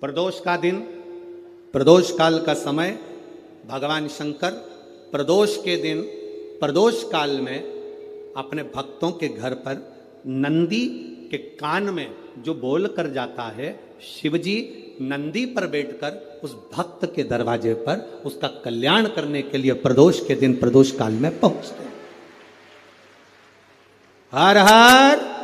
प्रदोष का दिन, प्रदोष काल का समय, भगवान शंकर प्रदोष के दिन, प्रदोष काल में अपने भक्तों के घर पर नंदी के कान में जो बोल कर जाता है, शिवजी नंदी पर बैठकर उस भक्त के दरवाजे पर उसका कल्याण करने के लिए प्रदोष के दिन, प्रदोष काल में पहुंचते हैं। हर हर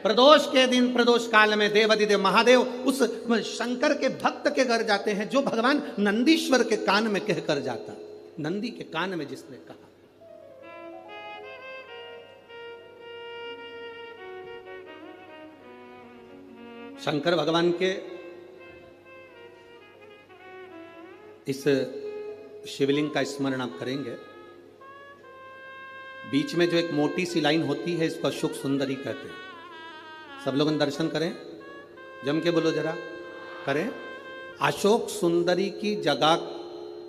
प्रदोष के दिन, प्रदोष काल में देवाधिदेव महादेव उस शंकर के भक्त के घर जाते हैं जो भगवान नंदीश्वर के कान में कहकर जाता। नंदी के कान में जिसने कहा, शंकर भगवान के इस शिवलिंग का स्मरण आप करेंगे। बीच में जो एक मोटी सी लाइन होती है, इसको अशोक सुंदरी कहते हैं। सब लोग दर्शन करें, जम के बोलो जरा, करें। अशोक सुंदरी की जगह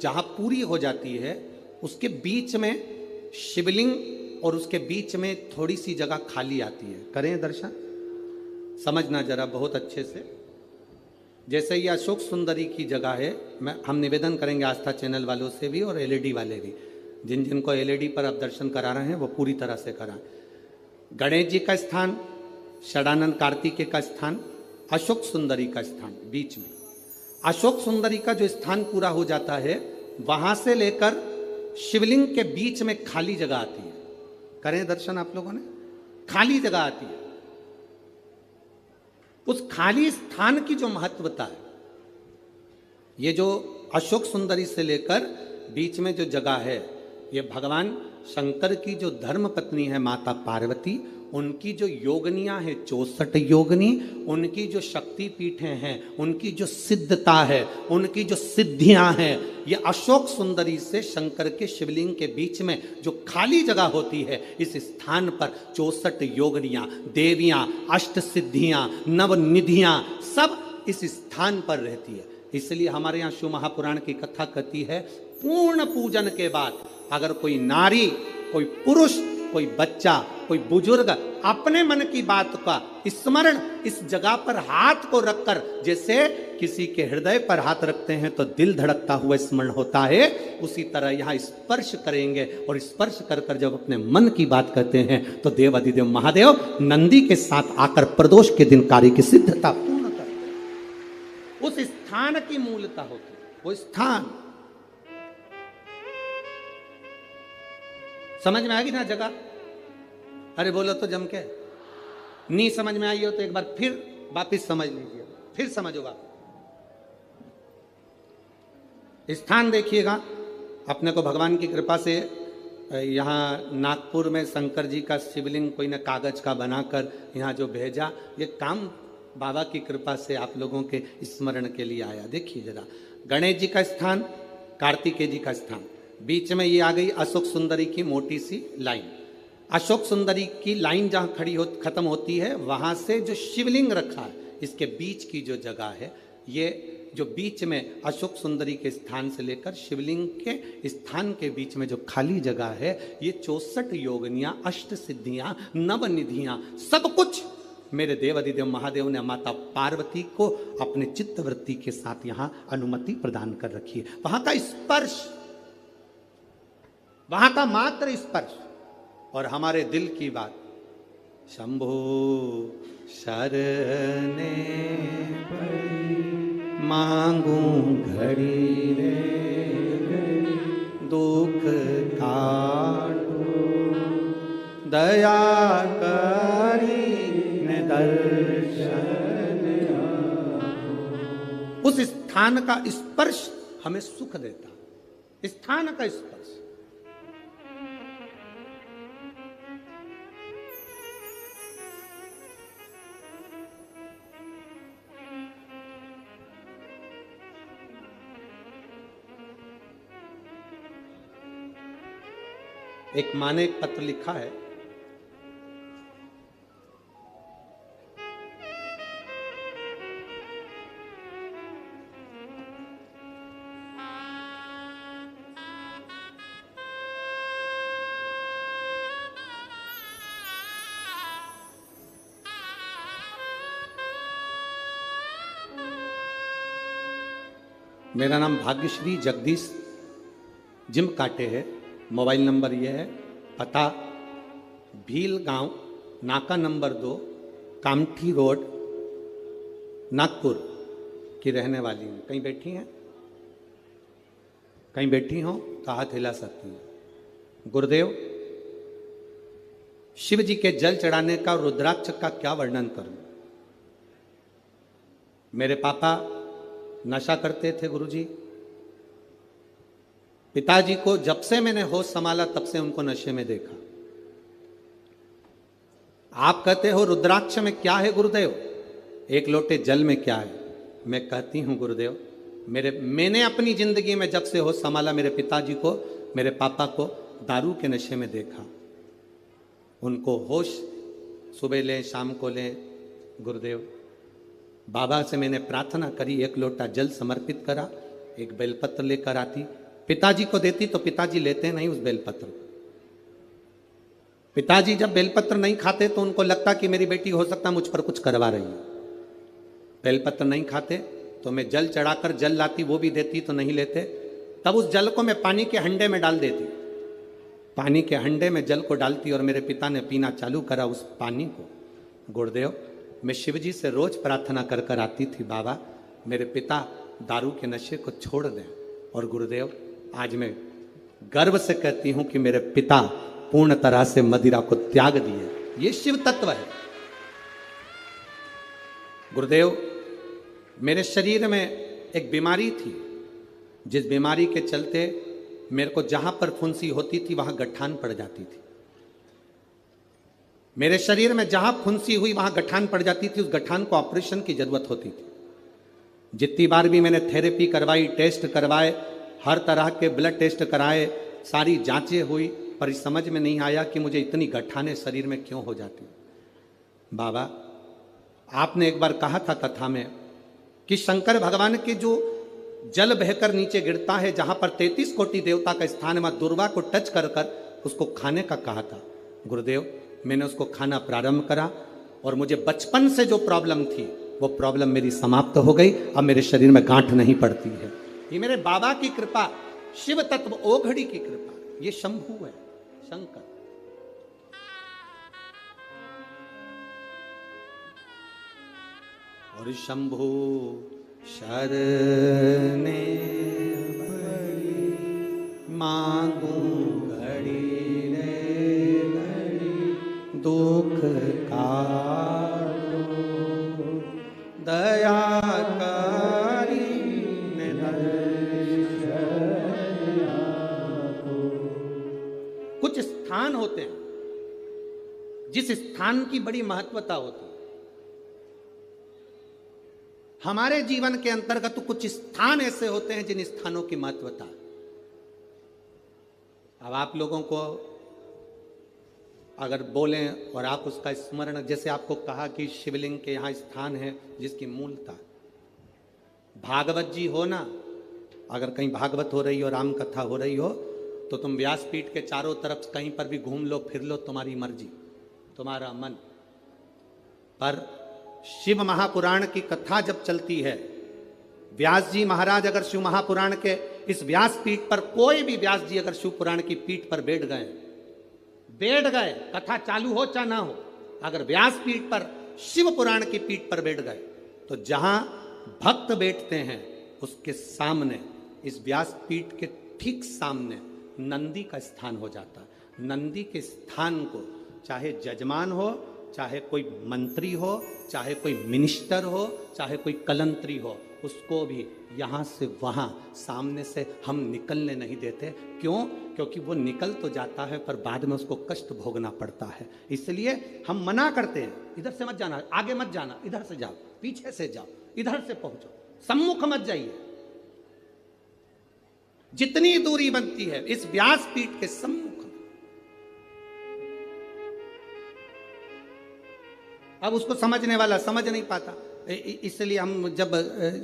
जहां पूरी हो जाती है, उसके बीच में शिवलिंग और उसके बीच में थोड़ी सी जगह खाली आती है। करें दर्शन, समझना जरा बहुत अच्छे से। जैसे ये अशोक सुंदरी की जगह है, हम निवेदन करेंगे आस्था चैनल वालों से भी और एलईडी वाले भी, जिन जिनको एलईडी पर आप दर्शन करा रहे हैं वो पूरी तरह से कराएं। गणेश जी का स्थान, षडानंद कार्तिकेय का स्थान, अशोक सुंदरी का स्थान बीच में। अशोक सुंदरी का जो स्थान पूरा हो जाता है, वहां से लेकर शिवलिंग के बीच में खाली जगह आती है। करें दर्शन आप लोगों ने, खाली जगह आती है। उस खाली स्थान की जो महत्वता है, ये जो अशोक सुंदरी से लेकर बीच में जो जगह है, ये भगवान शंकर की जो धर्म पत्नी है माता पार्वती, उनकी जो योगनियां हैं 64 योगनी, उनकी जो शक्ति पीठें हैं, उनकी जो सिद्धता है, उनकी जो सिद्धियां हैं, ये अशोक सुंदरी से शंकर के शिवलिंग के बीच में जो खाली जगह होती है, इस स्थान पर 64 योगनियां, देवियां, अष्ट सिद्धियां, नवनिधियां सब इस स्थान पर रहती है। इसलिए हमारे यहाँ शिव महापुराण की कथा कहती है, पूर्ण पूजन के बाद अगर कोई नारी, कोई पुरुष, कोई बच्चा, कोई बुजुर्ग अपने मन की बात का स्मरण इस जगह पर हाथ को रखकर, जैसे किसी के हृदय पर हाथ रखते हैं तो दिल धड़कता हुआ स्मरण होता है, उसी तरह यहाँ स्पर्श करेंगे और स्पर्श कर कर जब अपने मन की बात कहते हैं तो देवाधिदेव महादेव नंदी के साथ आकर प्रदोष के दिन कार्य की सिद्धता पूर्ण करते हैं। उस स्थान की मूलता होती है, वो स्थान समझ में आएगी ना जगह? अरे बोलो तो जम के। नहीं समझ में आई हो तो एक बार फिर वापिस समझ लीजिए, फिर समझोगा। स्थान देखिएगा, अपने को भगवान की कृपा से यहाँ नागपुर में शंकर जी का शिवलिंग कोई ने कागज का बनाकर यहाँ जो भेजा, ये काम बाबा की कृपा से आप लोगों के स्मरण के लिए आया। देखिए जरा, गणेश जी का स्थान, कार्तिकेय जी का स्थान, बीच में ये आ गई अशोक सुंदरी की मोटी सी लाइन। अशोक सुंदरी की लाइन जहां खत्म होती है, वहां से जो शिवलिंग रखा है, इसके बीच की जो जगह है, ये जो बीच में अशोक सुंदरी के स्थान से लेकर शिवलिंग के स्थान के बीच में जो खाली जगह है, ये 64 योगनियां, अष्ट सिद्धियां, नवनिधियां, सब कुछ मेरे देवाधिदेव महादेव ने माता पार्वती को अपने चित्तवृत्ति के साथ यहां अनुमति प्रदान कर रखी है। वहां का स्पर्श, वहां का मात्र स्पर्श और हमारे दिल की बात, शंभो शरणे मांगू घड़ी रे दुख काटो दया करी ने दर्शन। उस स्थान का स्पर्श हमें सुख देता, स्थान का स्पर्श। एक माँ ने एक पत्र लिखा है, मेरा नाम भाग्यश्री जगदीश जिम काटे है। मोबाइल नंबर ये है, पता भील गांव, नाका नंबर 2, कामठी रोड, नागपुर की रहने वाली हूँ। कहीं बैठी हैं? कहीं बैठी हो तो हाथ हिला सकती हैं। गुरुदेव, शिव जी के जल चढ़ाने का और रुद्राक्ष का क्या वर्णन करूं? मेरे पापा नशा करते थे गुरुजी। पिताजी को जब से मैंने होश संभाला तब से उनको नशे में देखा। आप कहते हो रुद्राक्ष में क्या है गुरुदेव, एक लोटे जल में क्या है? मैं कहती हूं गुरुदेव, मैंने अपनी जिंदगी में जब से होश संभाला मेरे पिताजी को, मेरे पापा को दारू के नशे में देखा। उनको होश सुबह लें शाम को लें। गुरुदेव, बाबा से मैंने प्रार्थना करी, एक लोटा जल समर्पित करा, एक बेलपत्र लेकर आती, पिताजी को देती तो पिताजी लेते नहीं उस बेलपत्र को। पिताजी जब बेलपत्र नहीं खाते तो उनको लगता कि मेरी बेटी हो सकता मुझ पर कुछ करवा रही है। बेलपत्र नहीं खाते तो मैं जल चढ़ाकर जल लाती, वो भी देती तो नहीं लेते। तब उस जल को मैं पानी के हंडे में डाल देती, पानी के हंडे में जल को डालती और मेरे पिता ने पीना चालू करा उस पानी को। गुरुदेव, मैं शिव जी से रोज प्रार्थना कर कर आती थी, बाबा मेरे पिता दारू के नशे को छोड़ दें। और गुरुदेव, आज मैं गर्व से कहती हूं कि मेरे पिता पूर्ण तरह से मदिरा को त्याग दिए। ये शिव तत्व है। गुरुदेव, मेरे शरीर में एक बीमारी थी, जिस बीमारी के चलते मेरे को जहां पर फुंसी होती थी वहां गठान पड़ जाती थी। मेरे शरीर में जहां फुंसी हुई वहां गठान पड़ जाती थी, उस गठान को ऑपरेशन की जरूरत होती थी। जितनी बार भी मैंने थेरेपी करवाई, टेस्ट करवाए, हर तरह के ब्लड टेस्ट कराए, सारी जांचें हुई, पर समझ में नहीं आया कि मुझे इतनी गठाने शरीर में क्यों हो जाती। बाबा, आपने एक बार कहा था कथा में कि शंकर भगवान के जो जल बहकर नीचे गिरता है, जहां पर 33 कोटि देवता का स्थान है, दुर्वा को टच कर कर उसको खाने का कहा था। गुरुदेव, मैंने उसको खाना प्रारंभ करा और मुझे बचपन से जो प्रॉब्लम थी वो प्रॉब्लम मेरी समाप्त हो गई। अब मेरे शरीर में गांठ नहीं पड़ती है। ये मेरे बाबा की कृपा, शिव तत्व ओघड़ी की कृपा। ये शंभु है, शंकर। और शंभु शरणे पड़ी, मांगू घड़ी रे घड़ी, दुख काटो दया करी कुछ स्थान होते हैं जिस स्थान की बड़ी महत्वता होती है। हमारे जीवन के अंतर्गत तो कुछ स्थान ऐसे होते हैं जिन स्थानों की महत्वता। अब आप लोगों को अगर बोलें और आप उसका स्मरण, जैसे आपको कहा कि शिवलिंग के यहाँ स्थान है जिसकी मूलता, भागवत जी हो ना, अगर कहीं भागवत हो रही हो, राम कथा हो रही हो, तो तुम व्यासपीठ के चारों तरफ कहीं पर भी घूम लो, फिर लो, तुम्हारी मर्जी, तुम्हारा मन। पर शिव महापुराण की कथा जब चलती है, व्यास जी महाराज अगर शिव महापुराण के इस व्यासपीठ पर, कोई भी व्यास जी अगर शिव पुराण की पीठ पर बैठ गए, कथा चालू हो चाहे ना हो, अगर व्यासपीठ पर शिव पुराण की पीठ पर बैठ गए, तो जहां भक्त बैठते हैं उसके सामने, इस व्यासपीठ के ठीक सामने नंदी का स्थान हो जाता है। नंदी के स्थान को चाहे जजमान हो, चाहे कोई मंत्री हो, चाहे कोई मिनिस्टर हो, चाहे कोई कलंत्री हो, उसको भी यहाँ से वहाँ सामने से हम निकलने नहीं देते। क्यों? क्योंकि वो निकल तो जाता है पर बाद में उसको कष्ट भोगना पड़ता है। इसलिए हम मना करते हैं, इधर से मत जाना, आगे मत जाना, इधर से जाओ, पीछे से जाओ, इधर से पहुंचो, सम्मुख मत जाइए। जितनी दूरी बनती है इस व्यासपीठ के सम्मुख। अब उसको समझने वाला समझ नहीं पाता, इसलिए हम जब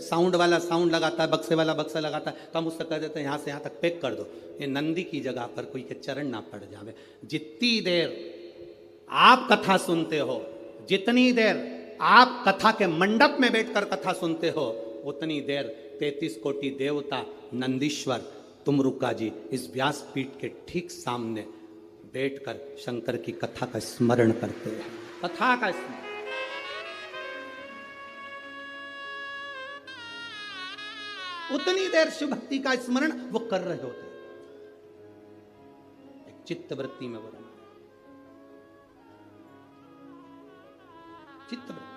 साउंड वाला साउंड लगाता है, बक्से वाला बक्सा लगाता है, तो हम उससे कह देते हैं यहाँ से यहाँ तक पैक कर दो, ये नंदी की जगह पर कोई के चरण ना पड़ जावे। जितनी देर आप कथा सुनते हो, जितनी देर आप कथा के मंडप में बैठकर कथा सुनते हो, उतनी देर 33 कोटि देवता, नंदीश्वर, तुमरुका जी इस व्यासपीठ के ठीक सामने बैठकर शंकर की कथा का स्मरण करते हैं। कथा का स्मरण, उतनी देर शिव भक्ति का स्मरण वो कर रहे होते हैं। एक चित्त वृत्ति में वो रहा, चित्त वृत्ति।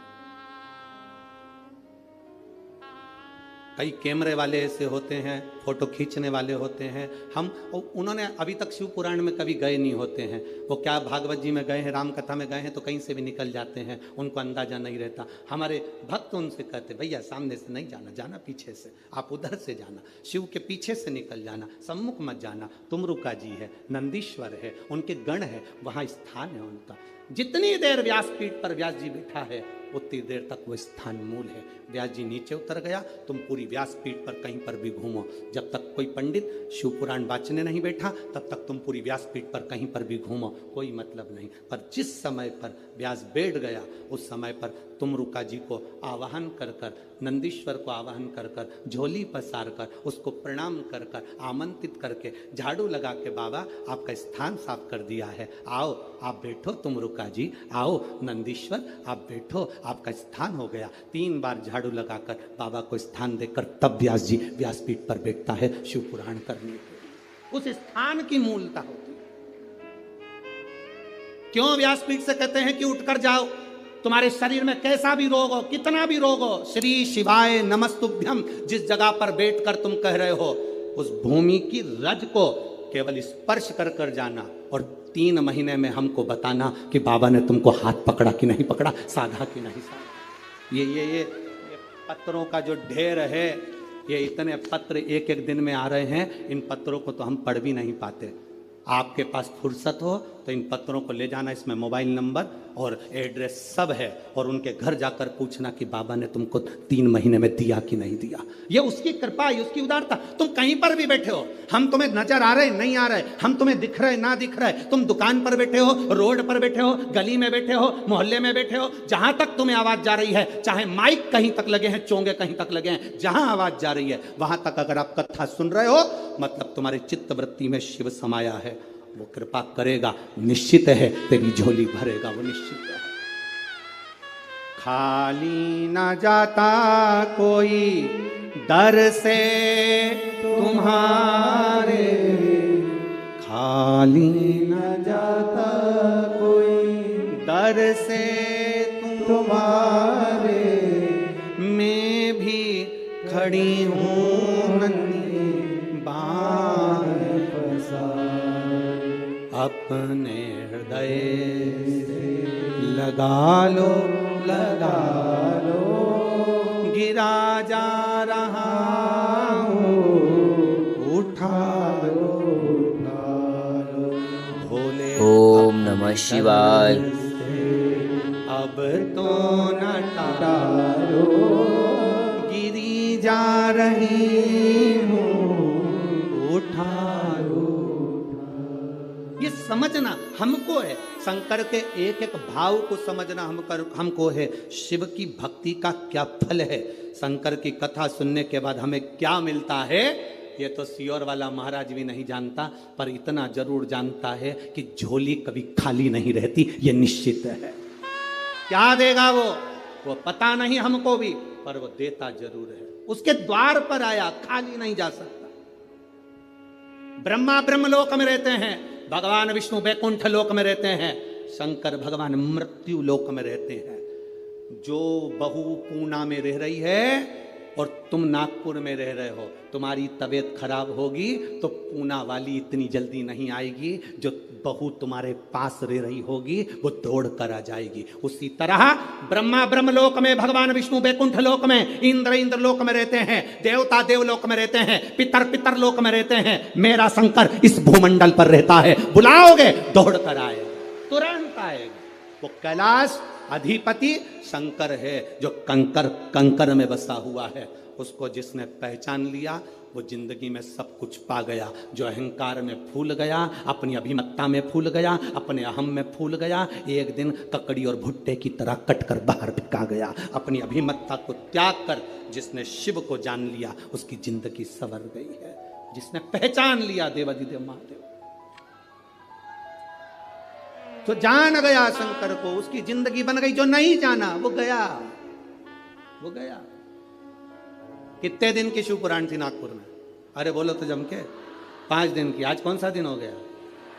कई कैमरे वाले ऐसे होते हैं, फोटो खींचने वाले होते हैं, हम उन्होंने अभी तक शिव पुराण में कभी गए नहीं होते हैं। वो क्या भागवत जी में गए हैं, राम कथा में गए हैं तो कहीं से भी निकल जाते हैं, उनको अंदाजा नहीं रहता। हमारे भक्त उनसे कहते भैया सामने से नहीं जाना, जाना पीछे से, आप उधर से जाना, शिव के पीछे से निकल जाना, सम्मुख मत जाना। तुमरुका जी है, नंदीश्वर है, उनके गण है, वहां स्थान है उनका। जितनी देर व्यासपीठ पर व्यास जी बैठा है उतनी देर तक वो स्थान मूल है। व्यास जी नीचे उतर गया, तुम पूरी व्यासपीठ पर कहीं पर भी घूमो, जब तक कोई पंडित शिव पुराण वाचने नहीं बैठा तब तक तुम पूरी व्यासपीठ पर कहीं पर भी घूमो, कोई मतलब नहीं। पर जिस समय पर व्यास बैठ गया उस समय पर तुमरुका जी को आवाहन कर कर, नंदीश्वर को आवाहन कर कर, झोली पसार कर, उसको प्रणाम कर कर, आमंत्रित करके, झाड़ू लगा के, बाबा आपका स्थान साफ कर दिया है, आओ आप बैठो तुमरुका जी, आओ नंदीश्वर आप बैठो, आपका स्थान हो गया। 3 बार झाड़ू लगाकर बाबा को स्थान देकर तब व्यास जी व्यासपीठ पर बैठता है शिव पुराण करने के। उस स्थान की मूलता होती है। क्यों व्यासपीठ से कहते हैं कि उठकर जाओ, तुम्हारे शरीर में कैसा भी रोग हो, कितना भी रोग हो, श्री शिवाय नमस्तुभ्यम जिस जगह पर बैठकर तुम कह रहे हो उस भूमि की रज को केवल स्पर्श कर कर जाना और 3 महीने में हमको बताना कि बाबा ने तुमको हाथ पकड़ा कि नहीं पकड़ा, साधा कि नहीं साधा। ये पत्रों का जो ढेर है, ये इतने पत्र एक एक दिन में आ रहे हैं, इन पत्रों को तो हम पढ़ भी नहीं पाते। आपके पास फुर्सत हो तो इन पत्रों को ले जाना, इसमें मोबाइल नंबर और एड्रेस सब है, और उनके घर जाकर पूछना कि बाबा ने तुमको 3 महीने में दिया कि नहीं दिया। ये उसकी कृपा है, उसकी उदारता। तुम कहीं पर भी बैठे हो, हम तुम्हें नजर आ रहे नहीं आ रहे, हम तुम्हें दिख रहे ना दिख रहे, तुम दुकान पर बैठे हो, रोड पर बैठे हो, गली में बैठे हो, मोहल्ले में बैठे हो, जहां तक तुम्हें आवाज जा रही है, चाहे माइक कहीं तक लगे हैं, चोंगे कहीं तक लगे हैं, जहां आवाज जा रही है वहां तक अगर आप कथा सुन रहे हो, मतलब तुम्हारी चित्त वृत्ति में शिव समाया है, वो कृपा करेगा, निश्चित है तेरी झोली भरेगा, वो निश्चित है। खाली न जाता कोई दर से तुम्हारे, खाली न जाता कोई दर से तुम्हारे, मैं भी खड़ी हूँ नन्ही बांध अपने हृदय से लगा लो, लगा लो, गिरा जा रहा हूँ, उठा लो, भोले। ओम नमः शिवाय। अब तो न टालो, गिरी जा रही हूँ, उठा लो। ये समझना हमको है, शंकर के एक एक भाव को समझना हमको है, शिव की भक्ति का क्या फल है, शंकर की कथा सुनने के बाद हमें क्या मिलता है, ये तो सियोर वाला महाराज भी नहीं जानता, पर इतना जरूर जानता है कि झोली कभी खाली नहीं रहती, ये निश्चित है। क्या देगा वो पता नहीं हमको भी, पर वो देता जरूर है। उसके द्वार पर आया, खाली नहीं जा सकता। ब्रह्मा ब्रह्मलोक में रहते हैं, भगवान विष्णु वैकुंठ लोक में रहते हैं, शंकर भगवान मृत्यु लोक में रहते हैं। जो बहू पूना में रह रही है और तुम नागपुर में रह रहे हो, तुम्हारी तबीयत खराब होगी तो पूना वाली इतनी जल्दी नहीं आएगी, जो बहू तुम्हारे पास रह रही होगी वो दौड़ कर आ जाएगी। उसी तरह ब्रह्मा ब्रह्मलोक में, भगवान विष्णु वैकुंठ लोक में, इंद्र इंद्र लोक में रहते हैं, देवता देवलोक में रहते हैं, पितर पितर लोक में रहते हैं, मेरा शंकर इस भूमंडल पर रहता है। बुलाओगे दौड़ कर आएगा, तुरंत आएगा। वो कैलाश अधिपति शंकर है, जो कंकर कंकर में बसा हुआ है। उसको जिसने पहचान लिया वो जिंदगी में सब कुछ पा गया। जो अहंकार में फूल गया, अपनी अभिमत्ता में फूल गया, अपने अहम में फूल गया, एक दिन ककड़ी और भुट्टे की तरह कटकर बाहर फेंका गया। अपनी अभिमत्ता को त्याग कर जिसने शिव को जान लिया उसकी जिंदगी संवर गई है। जिसने पहचान लिया देवाधिदेव महादेव, जो जान गया शंकर को, उसकी जिंदगी बन गई। जो नहीं जाना वो गया, वो गया। कितने दिन की शिव पुराण थी नागपुर में? अरे बोलो तो जम के 5 दिन की। आज कौन सा दिन हो गया?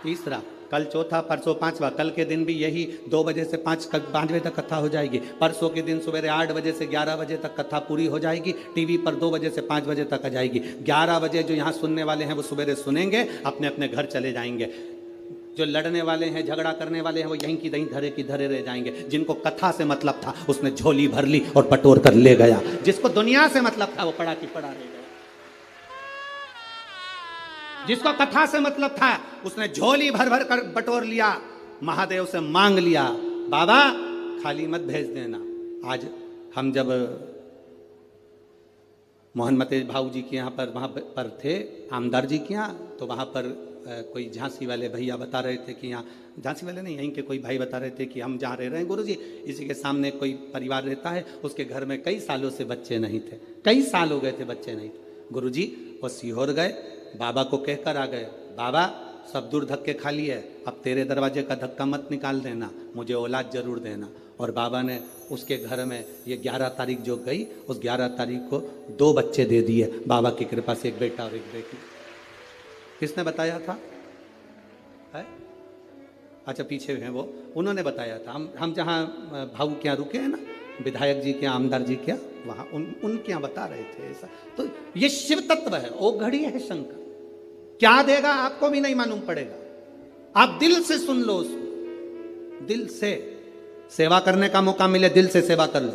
तीसरा। कल चौथा, परसों पांचवा। कल के दिन भी यही 2 बजे से 5 बजे तक कथा हो जाएगी। परसों के दिन सवेरे 8 बजे से 11 बजे तक कथा पूरी हो जाएगी। टीवी पर 2 बजे से 5 बजे तक आ जाएगी। 11 बजे जो यहाँ सुनने वाले हैं वो सवेरे सुनेंगे, अपने अपने घर चले जाएंगे। जो लड़ने वाले हैं, झगड़ा करने वाले हैं, वो यहीं की धरे रह जाएंगे। जिनको कथा से मतलब था उसने झोली भर ली और बटोर कर ले गया। जिसको दुनिया से मतलब था वो पड़ा की पड़ा रह गया। जिसको कथा से मतलब था उसने झोली भर भर कर बटोर लिया, महादेव से मांग लिया, बाबा खाली मत भेज देना। आज हम जब मोहन मतेज भाऊ जी के यहाँ पर वहाँ पर थे, आमदार जी के यहाँ, तो वहाँ पर कोई झांसी वाले भैया बता रहे थे कि यहाँ, झांसी वाले नहीं, यहीं के कोई भाई बता रहे थे कि हम जहाँ रह रहे हैं गुरुजी, इसी के सामने कोई परिवार रहता है, उसके घर में कई सालों से बच्चे नहीं थे, कई साल हो गए थे बच्चे नहीं थे। गुरुजी वो सीहोर गए, बाबा को कहकर आ गए, बाबा सब दूर धक्के खाली है, अब तेरे दरवाजे का धक्का मत निकाल देना, मुझे औलाद जरूर देना। और बाबा ने उसके घर में ये 11 तारीख जो गई, उस 11 तारीख को 2 बच्चे दे दिए बाबा की कृपा से, एक बेटा और एक बेटी। किसने बताया था? है? अच्छा पीछे हैं वो, उन्होंने बताया था। हम जहाँ भाऊ के यहाँ रुके हैं ना, विधायक जी के यहाँ, आमदार जी के यहाँ, वहाँ उनके यहाँ बता रहे थे ऐसा। तो ये शिव तत्व है, ओ घड़ी है शंकर। क्या देगा आपको भी नहीं मालूम पड़ेगा। आप दिल से सुन लो उसको, दिल से सेवा करने का मौका मिले दिल से सेवा कर लो,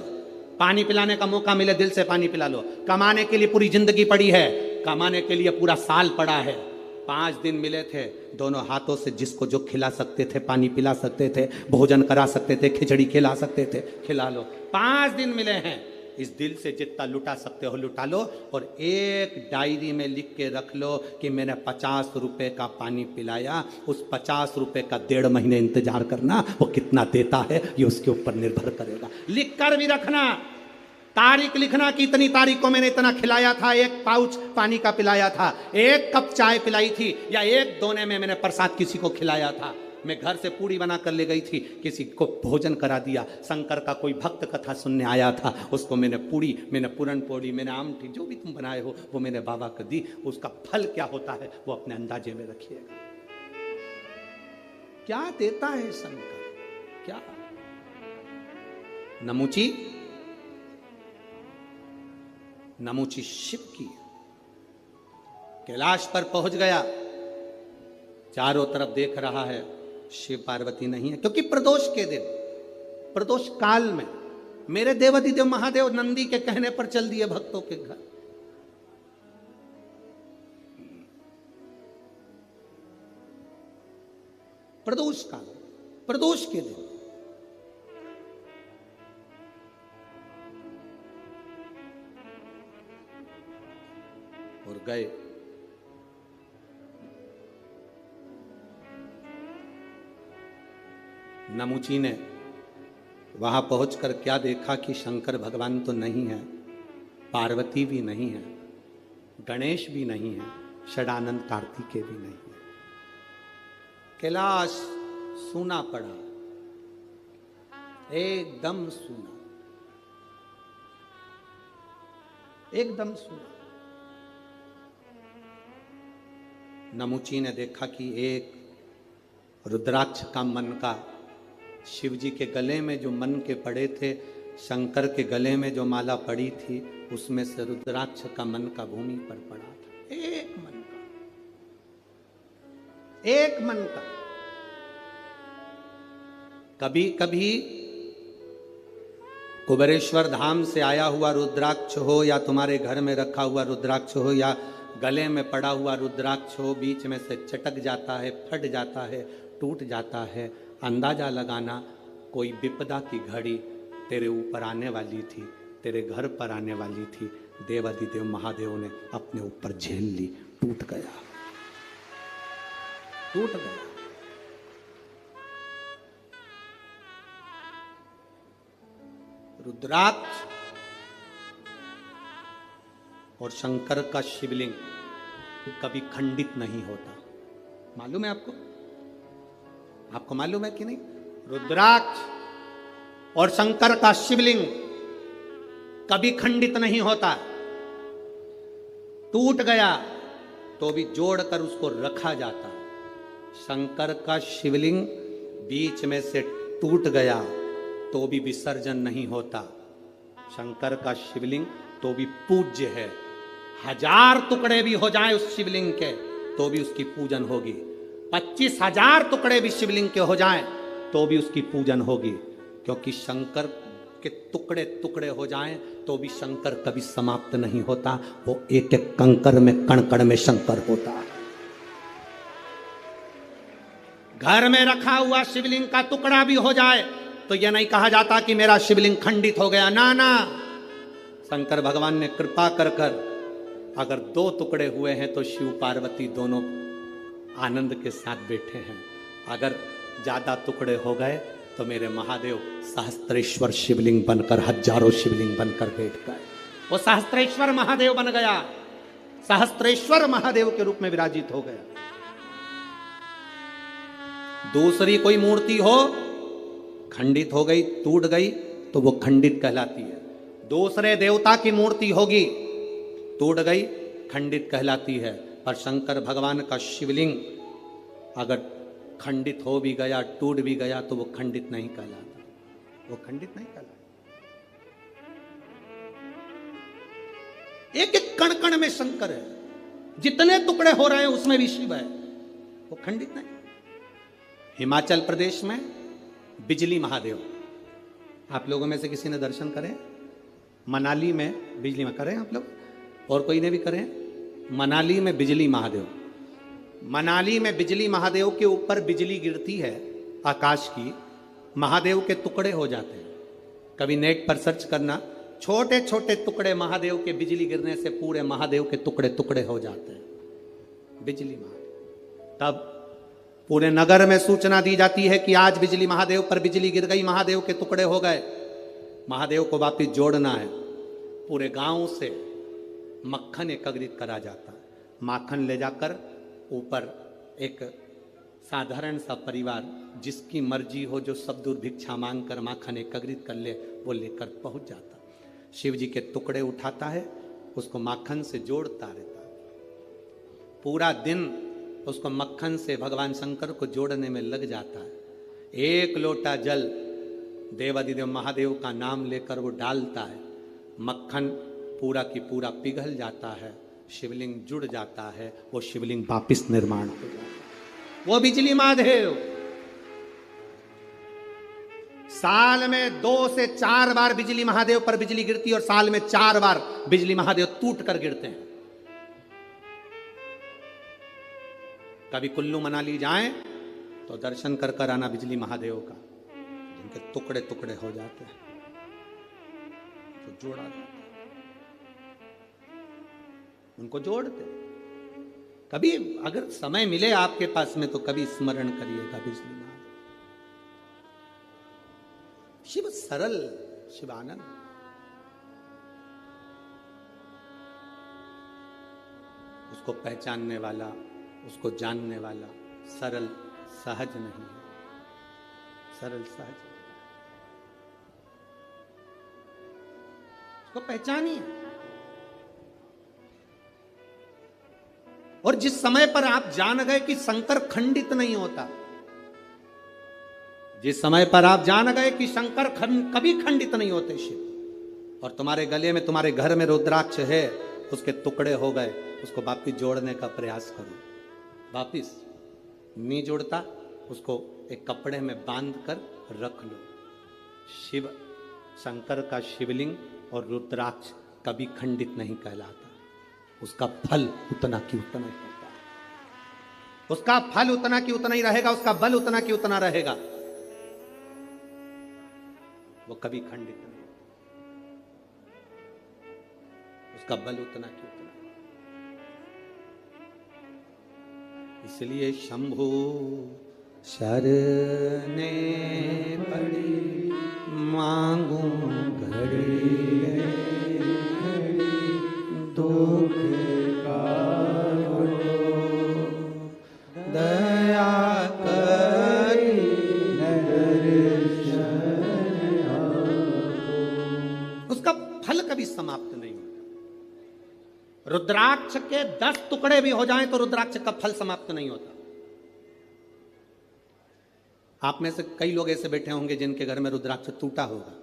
पानी पिलाने का मौका मिले दिल से पानी पिला लो। कमाने के लिए पूरी जिंदगी पड़ी है, कमाने के लिए पूरा साल पड़ा है। 5 दिन मिले थे, दोनों हाथों से जिसको जो खिला सकते थे, पानी पिला सकते थे, भोजन करा सकते थे, खिचड़ी खिला सकते थे, खिला लो। 5 दिन मिले हैं, इस दिल से जितना लुटा सकते हो लुटा लो। और एक डायरी में लिख के रख लो कि मैंने 50 रुपए का पानी पिलाया। उस 50 रुपए का 1.5 महीने इंतजार करना, वो कितना देता है ये उसके ऊपर निर्भर करेगा। लिख कर भी रखना, तारीख लिखना कि इतनी तारीख को मैंने इतना खिलाया था, 1 पाउच पानी का पिलाया था, 1 कप चाय पिलाई थी, या 1 दोने में मैंने प्रसाद किसी को खिलाया था। मैं घर से पूड़ी बना कर ले गई थी, किसी को भोजन करा दिया। शंकर का कोई भक्त कथा सुनने आया था, उसको मैंने पूड़ी, मैंने पूरन पोड़ी, मैंने आमटी, जो भी तुम बनाए हो वो मैंने बाबा को दी। उसका फल क्या होता है वो अपने अंदाजे में रखिएगा। क्या देता है शंकर, क्या? नमूची, नमूची शिव की। कैलाश पर पहुंच गया, चारों तरफ देख रहा है, शिव पार्वती नहीं है, क्योंकि प्रदोष के दिन, प्रदोष काल में मेरे देवाधिदेव महादेव नंदी के कहने पर चल दिए भक्तों के घर। प्रदोष काल, प्रदोष के दिन और गए। नमुची ने वहां पहुंचकर क्या देखा कि शंकर भगवान तो नहीं है, पार्वती भी नहीं है, गणेश भी नहीं है, षडानंद कार्तिकेय भी नहीं है। कैलाश सूना पड़ा, एकदम सूना, एकदम सूना। नमुची ने देखा कि एक रुद्राक्ष का मन का, शिव जी के गले में जो मन के पड़े थे, शंकर के गले में जो माला पड़ी थी, उसमें से रुद्राक्ष का मन का भूमि पर पड़ा था। एक मन का, एक मन का। कभी कभी कुबेरेश्वर धाम से आया हुआ रुद्राक्ष हो, या तुम्हारे घर में रखा हुआ रुद्राक्ष हो, या गले में पड़ा हुआ रुद्राक्ष हो, बीच में से चटक जाता है, फट जाता है, टूट जाता है। अंदाजा लगाना कोई विपदा की घड़ी तेरे ऊपर आने वाली थी, तेरे घर पर आने वाली थी, देवादिदेव महादेव ने अपने ऊपर झेल ली, टूट गया, टूट गया। रुद्राक्ष और शंकर का शिवलिंग कभी खंडित नहीं होता, मालूम है आपको? आपको मालूम है कि नहीं? रुद्राक्ष और शंकर का शिवलिंग कभी खंडित नहीं होता। टूट गया तो भी जोड़कर उसको रखा जाता। शंकर का शिवलिंग बीच में से टूट गया तो भी विसर्जन नहीं होता। शंकर का शिवलिंग तो भी पूज्य है। 1000 टुकड़े भी हो जाए उस शिवलिंग के तो भी उसकी पूजन होगी। 25,000 टुकड़े भी शिवलिंग के हो जाएं तो भी उसकी पूजन होगी, क्योंकि शंकर के टुकड़े टुकड़े हो जाएं तो भी शंकर कभी समाप्त नहीं होता। वो एक एक कंकर में, कण कण में शंकर होता है। घर में रखा हुआ शिवलिंग का टुकड़ा भी हो जाए तो यह नहीं कहा जाता कि मेरा शिवलिंग खंडित हो गया, ना ना। शंकर भगवान ने कृपा कर अगर 2 टुकड़े हुए हैं तो शिव पार्वती दोनों आनंद के साथ बैठे हैं। अगर ज्यादा टुकड़े हो गए तो मेरे महादेव सहस्त्रेश्वर शिवलिंग बनकर, हजारों शिवलिंग बनकर बैठ गए। वो सहस्त्रेश्वर महादेव बन गया, सहस्त्रेश्वर महादेव के रूप में विराजित हो गया। दूसरी कोई मूर्ति हो, खंडित हो गई, टूट गई तो वो खंडित कहलाती है। दूसरे देवता की मूर्ति होगी, टूट गई, खंडित कहलाती है। पर शंकर भगवान का शिवलिंग अगर खंडित हो भी गया, टूट भी गया तो वो खंडित नहीं कहलाता, वो खंडित नहीं कहलाता। एक एक कण कण में शंकर है, जितने टुकड़े हो रहे हैं उसमें भी शिव है, वो खंडित नहीं। हिमाचल प्रदेश में बिजली महादेव, आप लोगों में से किसी ने दर्शन करें? मनाली में बिजली में करें आप लोग, और कोई ने भी करें? मनाली में बिजली महादेव, मनाली में बिजली महादेव के ऊपर बिजली गिरती है आकाश की, महादेव के टुकड़े हो जाते हैं। कभी नेट पर सर्च करना, छोटे छोटे टुकड़े महादेव के बिजली गिरने से पूरे महादेव के टुकड़े टुकड़े हो जाते हैं, बिजली महादेव। तब पूरे नगर में सूचना दी जाती है कि आज बिजली महादेव पर बिजली गिर गई, महादेव के टुकड़े हो गए। महादेव को वापिस जोड़ना है। पूरे गांव से मक्खन एकत्रित करा जाता है। माखन ले जाकर ऊपर एक साधारण सा परिवार जिसकी मर्जी हो, जो सब दूर भिक्षा मांग कर माखन एकत्रित कर ले, वो लेकर पहुंच जाता। शिव जी के टुकड़े उठाता है, उसको माखन से जोड़ता रहता है। पूरा दिन उसको मक्खन से भगवान शंकर को जोड़ने में लग जाता है। 1 लोटा जल देवादिदेव महादेव का नाम लेकर वो डालता है, मक्खन पूरा की पूरा पिघल जाता है, शिवलिंग जुड़ जाता है, वो शिवलिंग वापिस निर्माण हो जाता है। वो बिजली महादेव साल में 2 से 4 बार बिजली महादेव पर बिजली गिरती है, और साल में 4 बार बिजली महादेव टूट कर गिरते हैं। कभी कुल्लू मनाली जाएं तो दर्शन कर कर आना बिजली महादेव का, जिनके टुकड़े टुकड़े हो जाते हैं, तो जोड़ा जाता है, उनको जोड़ते। कभी अगर समय मिले आपके पास में तो कभी स्मरण करिएगा बिजली महादेव। शिव सरल, शिवानंद, उसको पहचानने वाला, उसको जानने वाला सरल सहज नहीं है, सरल सहज, उसको पहचानिए। और जिस समय पर आप जान गए कि शंकर खंडित नहीं होता, जिस समय पर आप जान गए कि शंकर कभी खंडित नहीं होते शिव, और तुम्हारे गले में, तुम्हारे घर में रुद्राक्ष है, उसके टुकड़े हो गए, उसको वापिस जोड़ने का प्रयास करो। वापिस नहीं जोड़ता, उसको एक कपड़े में बांध कर रख लो। शिव, शंकर का शिवलिंग और रुद्राक्ष कभी खंडित नहीं कहलाता, उसका फल उतना की उतना ही होता है, उसका फल उतना की उतना ही रहेगा, उसका बल उतना की उतना रहेगा, वो कभी खंडित नहीं, उसका बल उतना की उतना। इसलिए शंभु शरणे पड़ी मांगू घड़ी दुख काटो दया करी उसका फल कभी समाप्त नहीं होता। रुद्राक्ष के 10 टुकड़े भी हो जाएं तो रुद्राक्ष का फल समाप्त नहीं होता। आप में से कई लोग ऐसे बैठे होंगे जिनके घर में रुद्राक्ष टूटा होगा,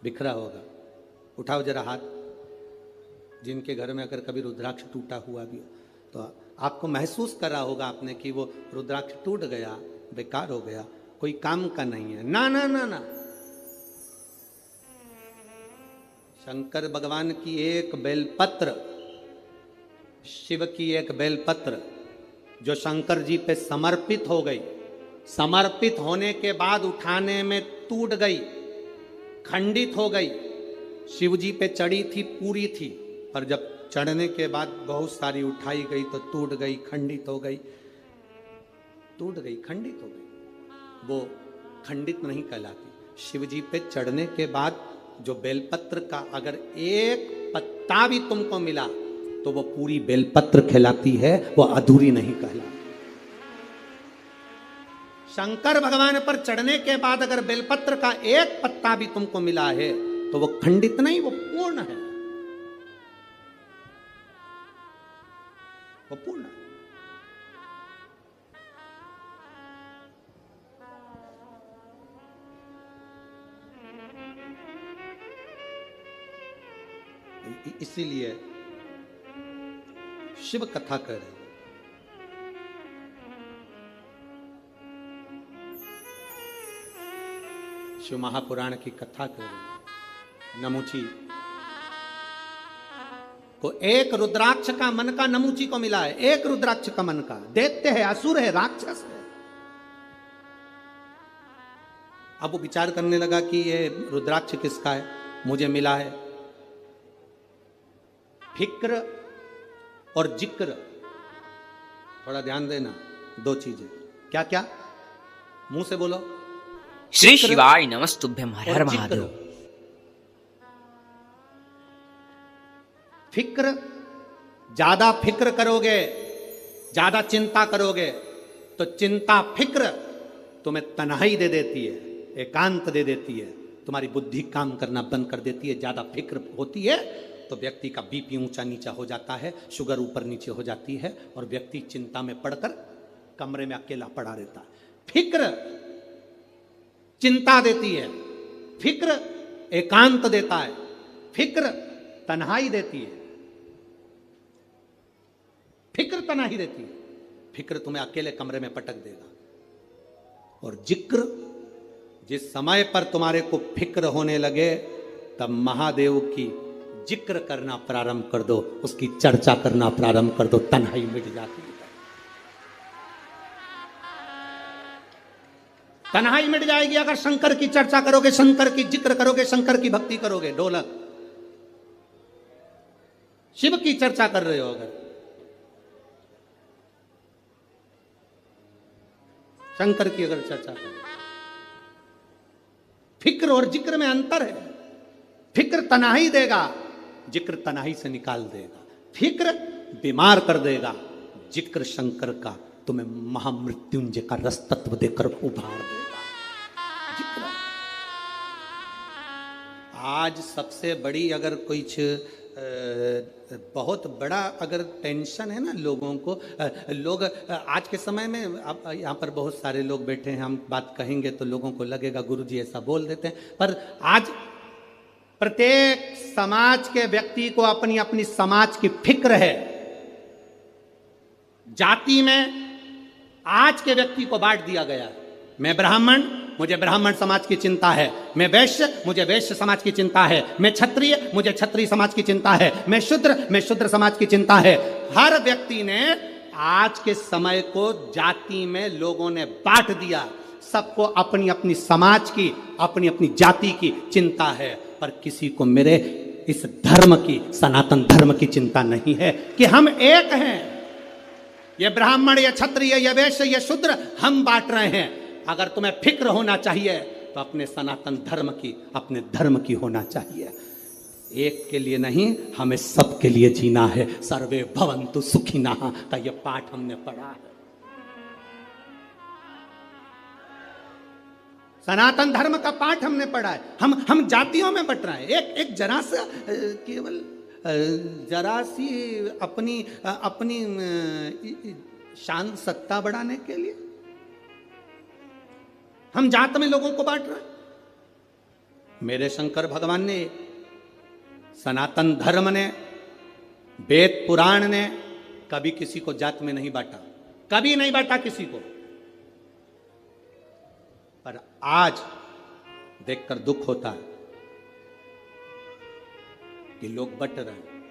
बिखरा होगा। उठाओ जरा हाथ, जिनके घर में अगर कभी रुद्राक्ष टूटा हुआ भी हो तो आपको महसूस कर रहा होगा आपने कि वो रुद्राक्ष टूट गया, बेकार हो गया, कोई काम का नहीं है। ना ना ना ना, शंकर भगवान की एक बेलपत्र, शिव की एक बेलपत्र जो शंकर जी पे समर्पित हो गई, समर्पित होने के बाद उठाने में टूट गई, खंडित हो गई। शिव जी पे चढ़ी थी, पूरी थी, पर जब चढ़ने के बाद बहुत सारी उठाई गई तो टूट गई, खंडित हो गई, टूट गई, खंडित हो गई। वो खंडित नहीं कहलाती। शिव जी पे चढ़ने के बाद जो बेलपत्र का अगर एक पत्ता भी तुमको मिला तो वो पूरी बेलपत्र कहलाती है, वो अधूरी नहीं कहलाती। शंकर भगवान पर चढ़ने के बाद अगर बेलपत्र का एक पत्ता भी तुमको मिला है तो वो खंडित नहीं, वो पूर्ण है, वो पूर्ण है। इसीलिए शिव कथा कर रहे हैं। शिव महापुराण की कथा कर रहे हैं। नमुची को एक रुद्राक्ष का मन का नमुची को मिला है, एक रुद्राक्ष का मन का। दैत्य है, असुर है, राक्षस है। अब वो विचार करने लगा कि ये रुद्राक्ष किसका है, मुझे मिला है। फिक्र और जिक्र, थोड़ा ध्यान देना, दो चीजें। क्या क्या? मुंह से बोलो। श्री शिवाय नमस्तुभ्यं, हर हर महादेव। फिक्र, ज्यादा फिक्र करोगे, ज्यादा चिंता करोगे तो चिंता फिक्र तुम्हें तन्हाई दे देती है, एकांत दे देती है, तुम्हारी बुद्धि काम करना बंद कर देती है। ज्यादा फिक्र होती है तो व्यक्ति का बीपी ऊंचा नीचा हो जाता है, शुगर ऊपर नीचे हो जाती है और व्यक्ति चिंता में पड़कर कमरे में अकेला पड़ा रहता है। फिक्र चिंता देती है, फिक्र एकांत देता है, फिक्र तन्हाई देती है, फिक्र तन्हाई देती है। फिक्र तुम्हें अकेले कमरे में पटक देगा। और जिक्र, जिस समय पर तुम्हारे को फिक्र होने लगे तब महादेव की जिक्र करना प्रारंभ कर दो, उसकी चर्चा करना प्रारंभ कर दो, तन्हाई मिट जाती है। तन्हाई मिट जाएगी अगर शंकर की चर्चा करोगे, शंकर की जिक्र करोगे, शंकर की भक्ति करोगे। ढोलक, शिव की चर्चा कर रहे हो अगर, शंकर की अगर चर्चा करो। फिक्र और जिक्र में अंतर है। फिक्र तन्हाई देगा, जिक्र तन्हाई से निकाल देगा। फिक्र बीमार कर देगा, जिक्र शंकर का तुम्हें महामृत्युंजय का रस तत्व देकर उभार देगा। जिक्र आज सबसे बड़ी अगर कुछ बहुत बड़ा अगर टेंशन है ना लोगों को, लोग आज के समय में, अब यहाँ पर बहुत सारे लोग बैठे हैं, हम बात कहेंगे तो लोगों को लगेगा गुरुजी ऐसा बोल देते हैं, पर आज प्रत्येक समाज के व्यक्ति को अपनी अपनी समाज की फिक्र है। जाति में आज के व्यक्ति को बांट दिया गया है। मैं ब्राह्मण, मुझे ब्राह्मण समाज की चिंता है। मैं वैश्य, मुझे वैश्य समाज की चिंता है। मैं क्षत्रिय, मुझे क्षत्रिय समाज की चिंता है। मैं शूद्र समाज की चिंता है। हर व्यक्ति ने आज के समय को जाति में लोगों ने बांट दिया। सबको अपनी अपनी समाज की, अपनी अपनी जाति की चिंता है, पर किसी को मेरे इस धर्म की, सनातन धर्म की चिंता नहीं है कि हम एक हैं। ये ब्राह्मण, ये क्षत्रिय, ये वैश्य, ये शूद्र हम बांट रहे हैं। अगर तुम्हें फिक्र होना चाहिए तो अपने सनातन धर्म की, अपने धर्म की होना चाहिए। एक के लिए नहीं, हमें सबके लिए जीना है। सर्वे भवन्तु सुखिनः का ये पाठ हमने पढ़ा है। सनातन धर्म का पाठ हमने पढ़ा है। हम जातियों में बट रहे हैं। एक जरा सा केवल जरा सी अपनी शान सत्ता बढ़ाने के लिए हम जात में लोगों को बांट रहे हैं। मेरे शंकर भगवान ने, सनातन धर्म ने, वेद पुराण ने कभी किसी को जात में नहीं बांटा, कभी नहीं बांटा किसी को। पर आज देखकर दुख होता है कि लोग बट रहे हैं।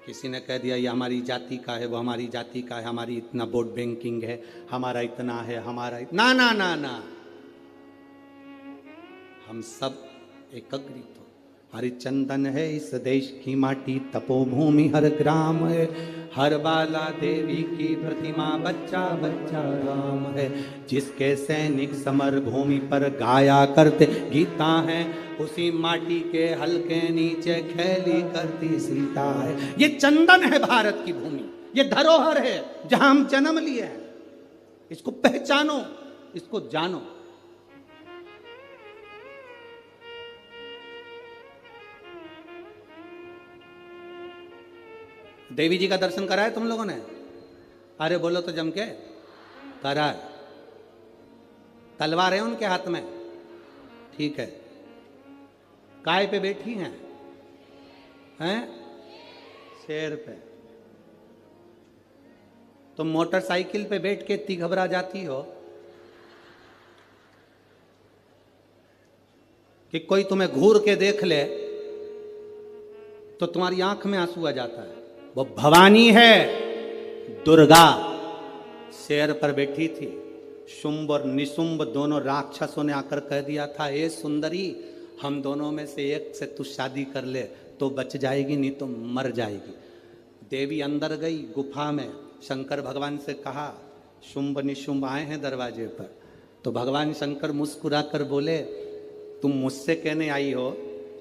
किसी ने कह दिया ये हमारी जाति का है, वो हमारी जाति का है, हमारी इतना वोट बैंकिंग है, हमारा इतना है, हमारा इतना। ना ना ना, हम सब एकत्रित हो। हरिचंदन है इस देश की माटी, तपोभूमि हर ग्राम है, हर बाला देवी की प्रतिमा, बच्चा बच्चा राम है। जिसके सैनिक समर भूमि पर गाया करते गीता है, उसी माटी के हल्के नीचे खेली करती सीता है। ये चंदन है भारत की भूमि, ये धरोहर है जहां हम जन्म लिए हैं। इसको पहचानो, इसको जानो। देवी जी का दर्शन करा है तुम लोगों ने? अरे बोलो तो जम के, करा है। तलवार है उनके हाथ में, ठीक है। काय पे बैठी हैं? हैं? शेर पे। तुम मोटरसाइकिल पे बैठ के इतनी घबरा जाती हो कि कोई तुम्हें घूर के देख ले तो तुम्हारी आंख में आंसू आ जाता है। वो भवानी है, दुर्गा शेर पर बैठी थी। शुंभ और निशुंभ दोनों राक्षसों ने आकर कह दिया था, ए सुंदरी, हम दोनों में से एक से तू शादी कर ले तो बच जाएगी, नहीं तो मर जाएगी। देवी अंदर गई गुफा में, शंकर भगवान से कहा, शुंभ निशुंभ आए हैं दरवाजे पर। तो भगवान शंकर मुस्कुरा कर बोले, तुम मुझसे कहने आई हो,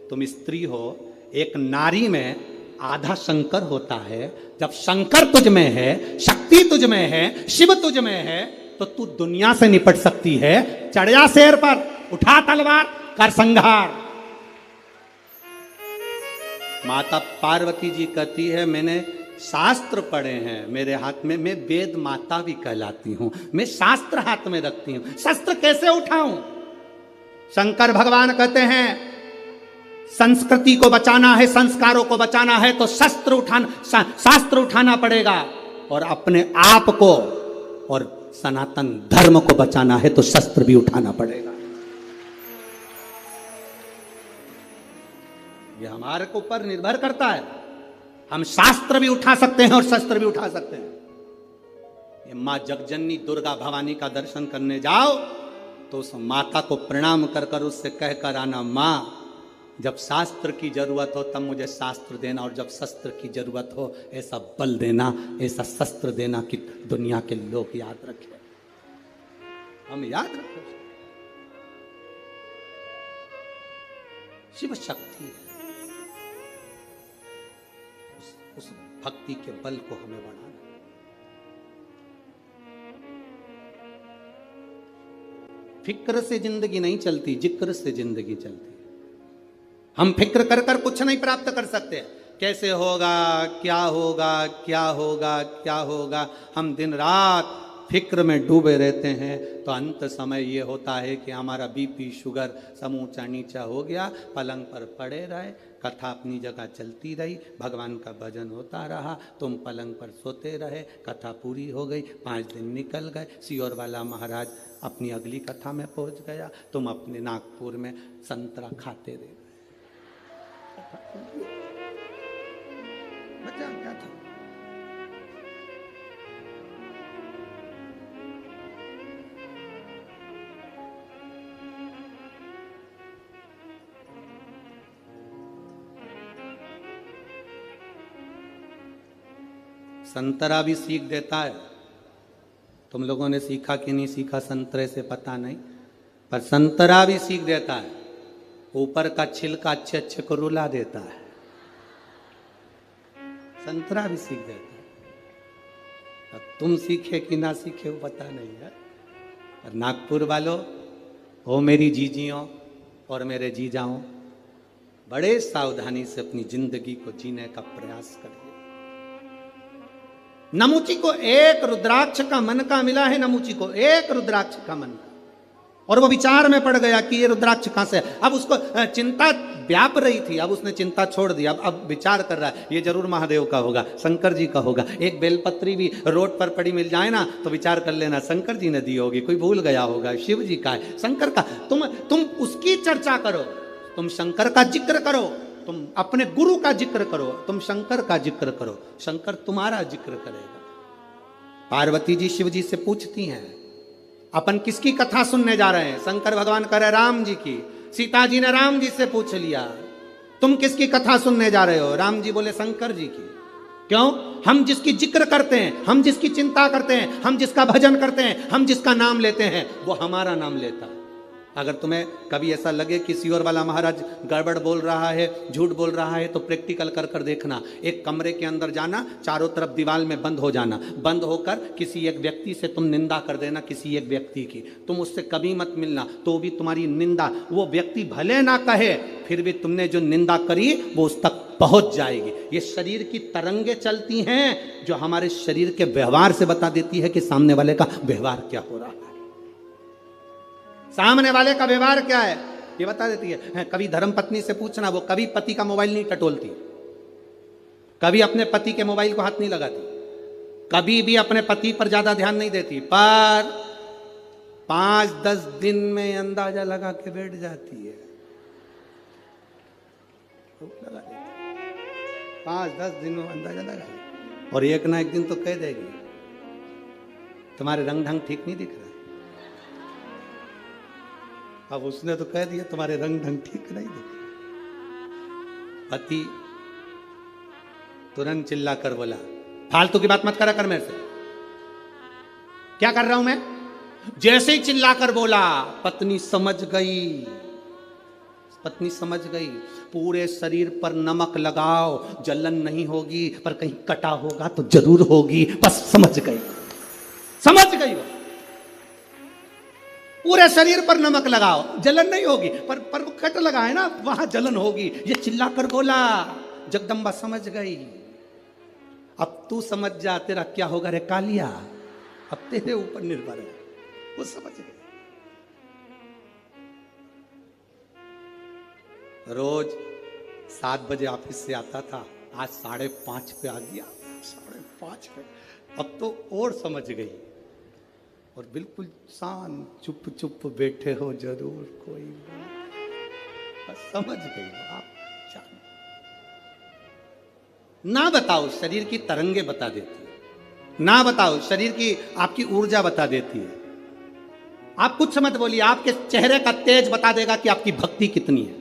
तुम स्त्री हो। एक नारी में आधा शंकर होता है। जब शंकर तुझ में है, शक्ति तुझ में है, शिव तुझ में है, तो तू दुनिया से निपट सकती है। चढ़ जा शेर पर, उठा तलवार, कर संहार। माता पार्वती जी कहती है, मैंने शास्त्र पढ़े हैं मेरे हाथ में, मैं वेद माता भी कहलाती हूं, मैं शास्त्र हाथ में रखती हूं, शस्त्र कैसे उठाऊं? शंकर भगवान कहते हैं, संस्कृति को बचाना है, संस्कारों को बचाना है तो शास्त्र उठाना पड़ेगा, और अपने आप को और सनातन धर्म को बचाना है तो शस्त्र भी उठाना पड़ेगा। यह हमारे ऊपर निर्भर करता है। हम शास्त्र भी उठा सकते हैं और शस्त्र भी उठा सकते हैं। ये मां जगजननी दुर्गा भवानी का दर्शन करने जाओ तो उस माता को प्रणाम कर कर उससे कहकर आना, मां जब शास्त्र की जरूरत हो तब मुझे शास्त्र देना, और जब शस्त्र की जरूरत हो ऐसा बल देना, ऐसा शस्त्र देना कि दुनिया के लोग याद रखें, हम याद रखें। शिव शक्ति है, उस भक्ति के बल को हमें बढ़ाना। फिक्र से जिंदगी नहीं चलती, जिक्र से जिंदगी चलती। हम फिक्र कर कर कुछ नहीं प्राप्त कर सकते। कैसे होगा, क्या होगा, क्या होगा, क्या होगा, हम दिन रात फिक्र में डूबे रहते हैं। तो अंत समय ये होता है कि हमारा बीपी शुगर सब ऊंचा नीचा हो गया, पलंग पर पड़े रहे, कथा अपनी जगह चलती रही, भगवान का भजन होता रहा, तुम पलंग पर सोते रहे, कथा पूरी हो गई, 5 दिन निकल गए, सियोर वाला महाराज अपनी अगली कथा में पहुंच गया, तुम अपने नागपुर में संतरा खाते रहे। बचा क्या था? संतरा भी सीख देता है। तुम लोगों ने सीखा कि नहीं सीखा संतरे से पता नहीं, पर संतरा भी सीख देता है। ऊपर का छिलका अच्छे अच्छे को रुला देता है। संतरा भी सीख देता है। अब तुम सीखे कि ना सीखे वो पता नहीं है। और नागपुर वालों, हो मेरी जीजियों और मेरे जीजाओं, बड़े सावधानी से अपनी जिंदगी को जीने का प्रयास करिए। नमुची को एक रुद्राक्ष का मन का मिला है। नमुची को एक रुद्राक्ष का मन का, और वो विचार में पड़ गया कि ये रुद्राक्ष कहां से है। अब उसको चिंता व्याप रही थी, अब उसने चिंता छोड़ दी। अब विचार कर रहा है ये जरूर महादेव का होगा, शंकर जी का होगा। एक बेलपत्री भी रोड पर पड़ी मिल जाए ना तो विचार कर लेना शंकर जी ने दी होगी, कोई भूल गया होगा, शिव जी का है, शंकर का। तुम उसकी चर्चा करो, तुम शंकर का जिक्र करो, तुम अपने गुरु का जिक्र करो, तुम शंकर का जिक्र करो, शंकर तुम्हारा जिक्र करेगा। पार्वती जी शिव जी से पूछती हैं, अपन किसकी कथा सुनने जा रहे हैं? शंकर भगवान कह रहे राम जी की। सीता जी ने राम जी से पूछ लिया, तुम किसकी कथा सुनने जा रहे हो? राम जी बोले शंकर जी की। क्यों? हम जिसकी जिक्र करते हैं, हम जिसकी चिंता करते हैं, हम जिसका भजन करते हैं, हम जिसका नाम लेते हैं, वो हमारा नाम लेता है। अगर तुम्हें कभी ऐसा लगे कि सियोर वाला महाराज गड़बड़ बोल रहा है, झूठ बोल रहा है, तो प्रैक्टिकल कर कर देखना। एक कमरे के अंदर जाना, चारों तरफ दीवार में बंद हो जाना, बंद होकर किसी एक व्यक्ति से तुम निंदा कर देना, किसी एक व्यक्ति की। तुम उससे कभी मत मिलना, तो भी तुम्हारी निंदा वो व्यक्ति भले ना कहे, फिर भी तुमने जो निंदा करी वो उस तक पहुंच जाएगी। ये शरीर की तरंगे चलती हैं जो हमारे शरीर के व्यवहार से बता देती है कि सामने वाले का व्यवहार क्या हो रहा है, सामने वाले का व्यवहार क्या है, ये बता देती है। कभी धर्म पत्नी से पूछना, वो कभी पति का मोबाइल नहीं टटोलती, कभी अपने पति के मोबाइल को हाथ नहीं लगाती, कभी भी अपने पति पर ज्यादा ध्यान नहीं देती, पर 5-10 दिन में अंदाजा लगा के बैठ जाती है। 5-10 दिन में अंदाजा लगा, और एक ना एक दिन तो कह देगी तुम्हारे रंग ढंग ठीक नहीं दिख रहा। अब उसने तो कह दिया तुम्हारे रंग ढंग ठीक नहीं दिख रहा। पति तुरंत चिल्ला कर बोला, फालतू की बात मत करा कर मेरे से। क्या कर रहा हूं मैं? जैसे ही चिल्ला कर बोला, पत्नी समझ गई, पत्नी समझ गई। पूरे शरीर पर नमक लगाओ, जलन नहीं होगी, पर कहीं कटा होगा तो जरूर होगी। बस समझ गई, समझ गई वो। पूरे शरीर पर नमक लगाओ, जलन नहीं होगी, पर वो कट लगा है ना, वहां जलन होगी। ये चिल्ला कर बोला, जगदम्बा समझ गई। अब तू समझ जा, तेरा क्या होगा रे कालिया, अब तेरे ऊपर निर्भर है। वो समझ गई। रोज 7 बजे ऑफिस से आता था, आज 5:30 पे आ गया, 5:30 पे। अब तो और समझ गई, और बिल्कुल शांत चुप चुप बैठे हो जरूर, कोई बस समझ गई आप। ना बताओ, शरीर की तरंगे बता देती है। ना बताओ, शरीर की आपकी ऊर्जा बता देती है। आप कुछ मत बोलिए, आपके चेहरे का तेज बता देगा कि आपकी भक्ति कितनी है।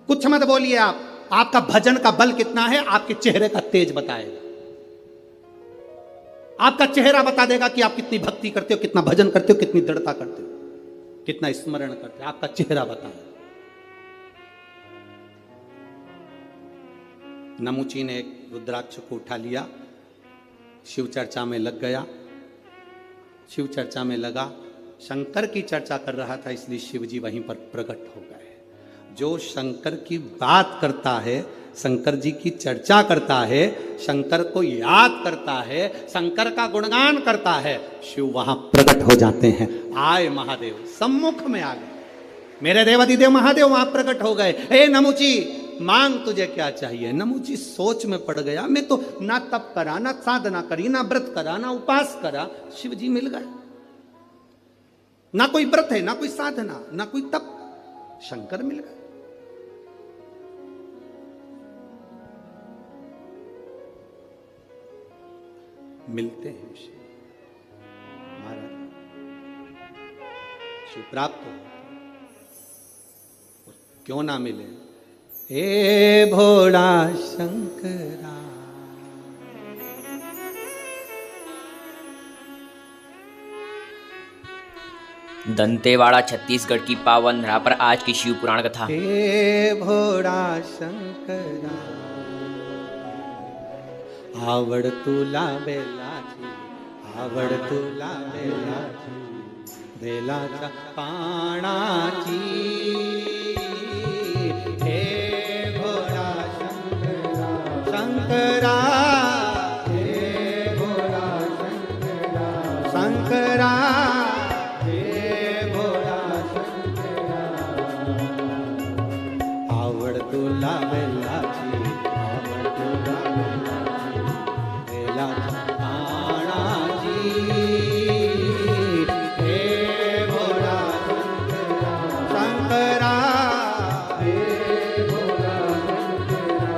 कुछ मत बोलिए, आपका भजन का बल कितना है, आपके चेहरे का तेज बताएगा। आपका चेहरा बता देगा कि आप कितनी भक्ति करते हो, कितना भजन करते हो, कितनी दृढ़ता करते हो, कितना स्मरण करते हो। आपका चेहरा बताएगा। नमुची ने एक रुद्राक्ष को उठा लिया, शिव चर्चा में लग गया। शिव चर्चा में लगा, शंकर की चर्चा कर रहा था, इसलिए शिव जी वहीं पर प्रकट हो गए। जो शंकर की बात करता है, शंकर जी की चर्चा करता है, शंकर को याद करता है, शंकर का गुणगान करता है, शिव वहां प्रकट हो जाते हैं। आए महादेव, सम्मुख में आ गए। मेरे देवादिदेव महादेव वहां प्रकट हो गए। हे नमुची, मांग तुझे क्या चाहिए? नमुची सोच में पड़ गया। मैं तो ना तप करा, ना साधना करी, ना व्रत करा, ना उपास करा, शिव जी मिल गए। ना कोई व्रत है, ना कोई साधना, ना कोई तप, शंकर मिल गए। मिलते हैं शिव महाराज, शिव प्राप्त हो, और क्यों ना मिले। हे भोला शंकरा, दंतेवाड़ा छत्तीसगढ़ की पावन धरा पर आज की शिव पुराण कथा। हे भोळा शंकरा आवड तुला बेलाची, आवड तुला बेलाची, बेलाच्या पानाची। हे भोळा शंकरा शंकरा, हे भोळा शंकरा शंकरा, आवड तुला बेलाची, आवड तुला बेलाची, बेलाच्या पानाची। हे भोळा शंकरा शंकरा, हे भोळा शंकरा।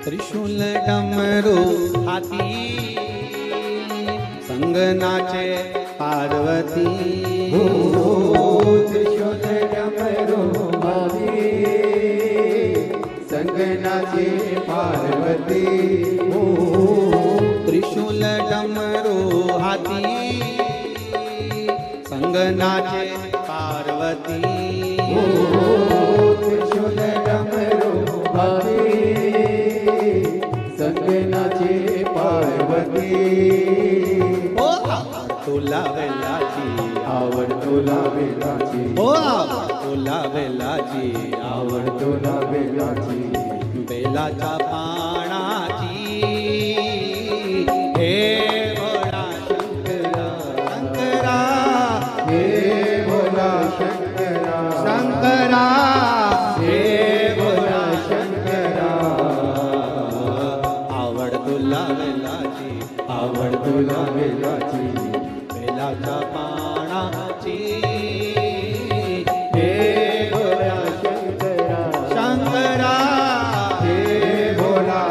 त्रिशूल डमरू हाती, संग नाचे पार्वती। त्रिशूल डमरू हाती, संग नाचे पार्वती। त्रिशूल डमरू हाती, संग नाचे पार्वती। त्रिशूल डमरू हाती, संग नाचे पार्वती। ओ आवड तुला बेलाची, आवड तुला बेलाची, ओ आवड तुला बेलाची, आवड तुला बेलाची, बेलाच्या पानाची। हे भोळा शंकरा शंकरा, हे भोला शंकरा शंकरा, हे भोला शंकरा। आवड तुला बेलाची, आवड तुला बेलाची, बेलाच्या पानाची। हे भोला शंकरा शंकरा, हे भोला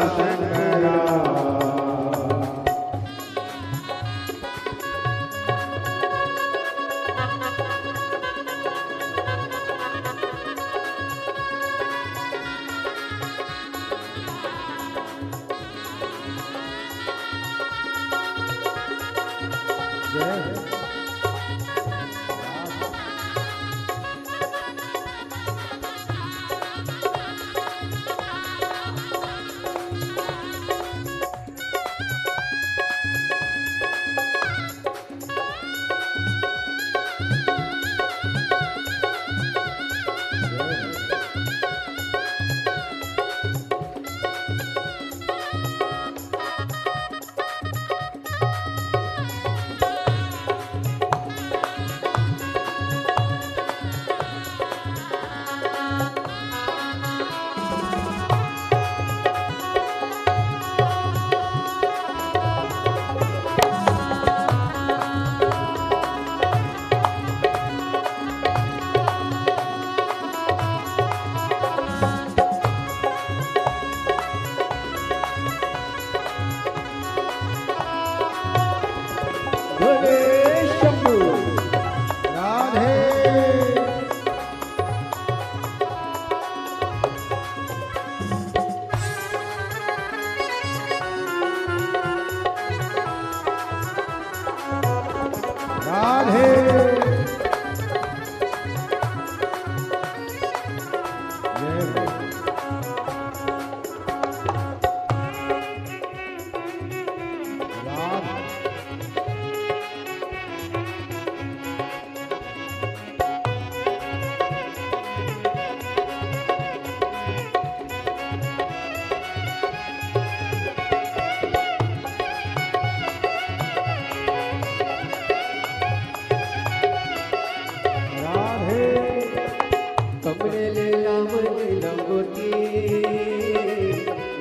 कमरे ले लावणी लंगोटी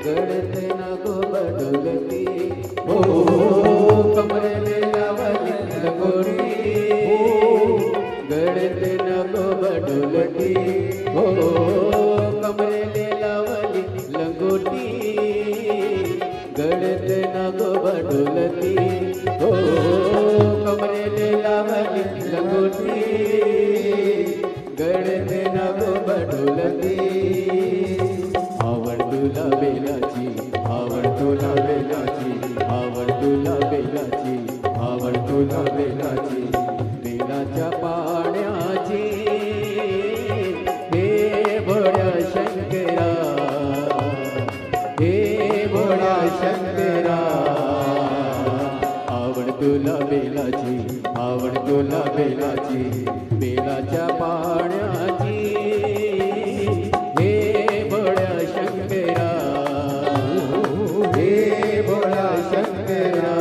गळते नको बडुलती हो कमरे ले लावणी लंगोटी गळते नको बडुलती हो कमरे ले लावणी लंगोटी गळते नको बडुलती हो कमरे ले लावणी लंगोटी गळते नको बडुलती आवड तुला बेलाची आवड तुला बेलाची आवड तुला बेलाची आवड तुला बेलाची बेलाच्या पाण्याची हे भोळ्या शंकरा हे भोळ्या शंकरा आवड तुला बेलाची आवड तुला बेलाची बेलाच्या पाण्याची हे भोळ्या शंकरा हे भोळ्या शंकरा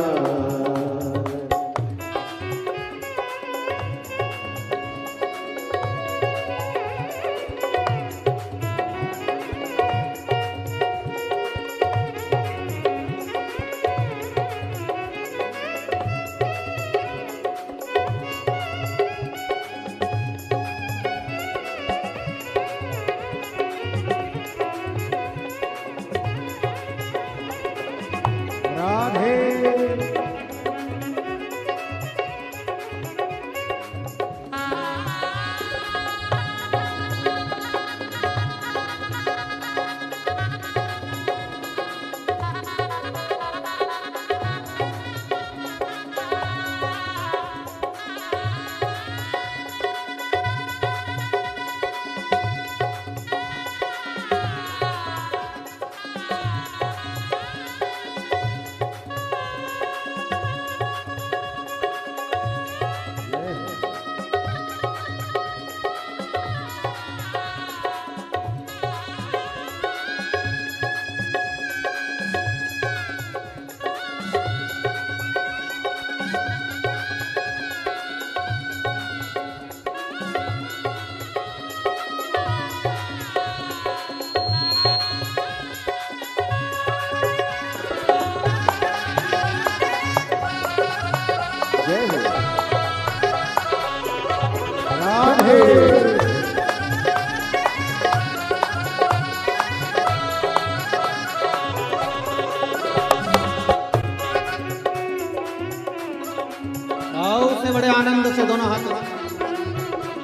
आओ से बड़े आनंद से दोनों हाथ उठाओ।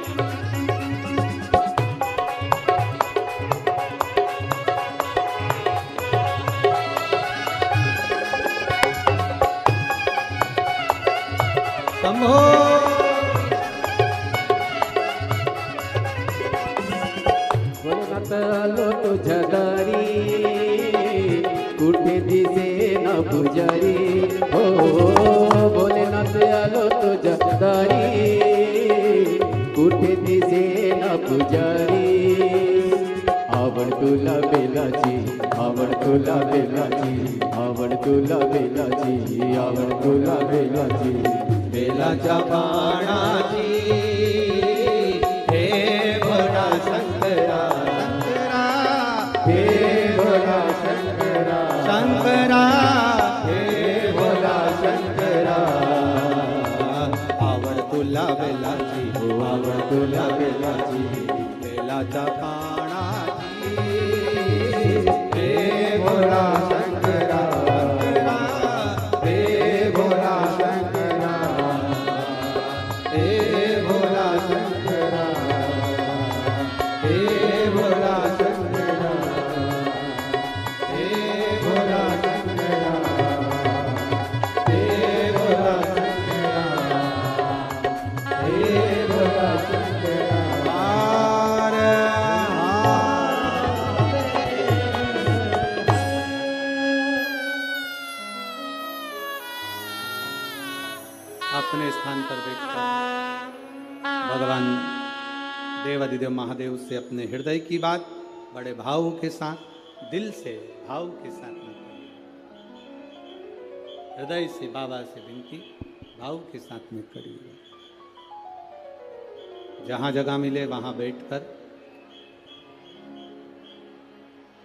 शंभो वनात आलो तुझ्या दारी कुठे दिसे ना पुजारी हो भोलेनाथ आलो तुझ्या दारी कुठे दिसे ना पुजारी आवड तुला बेलाची आवड तुला बेलाची आवड तुला बेलाची आवड तुला बेलाची बेलाच्या बाणाची हे भोळा शंकरा शंकरा हे भोला शंकरा शंकरा हे भोला शंकरा आवड तुला बेलाची हो आवड तुला बेलाची बेलाच्या बाणाची हे भोला शंकरा हे भोला शंकरा हे भोला शंकरा हे भोला शंकरा हे भोला शंकरा हे भोला शंकरा हे भोला शंकरा हार हार देवादिदेव महादेव से अपने हृदय की बात बड़े भाव के साथ, दिल से भाव के साथ में करिए। हृदय से बाबा से विनती भाव के साथ में करिए। जहां जगह मिले वहां बैठकर,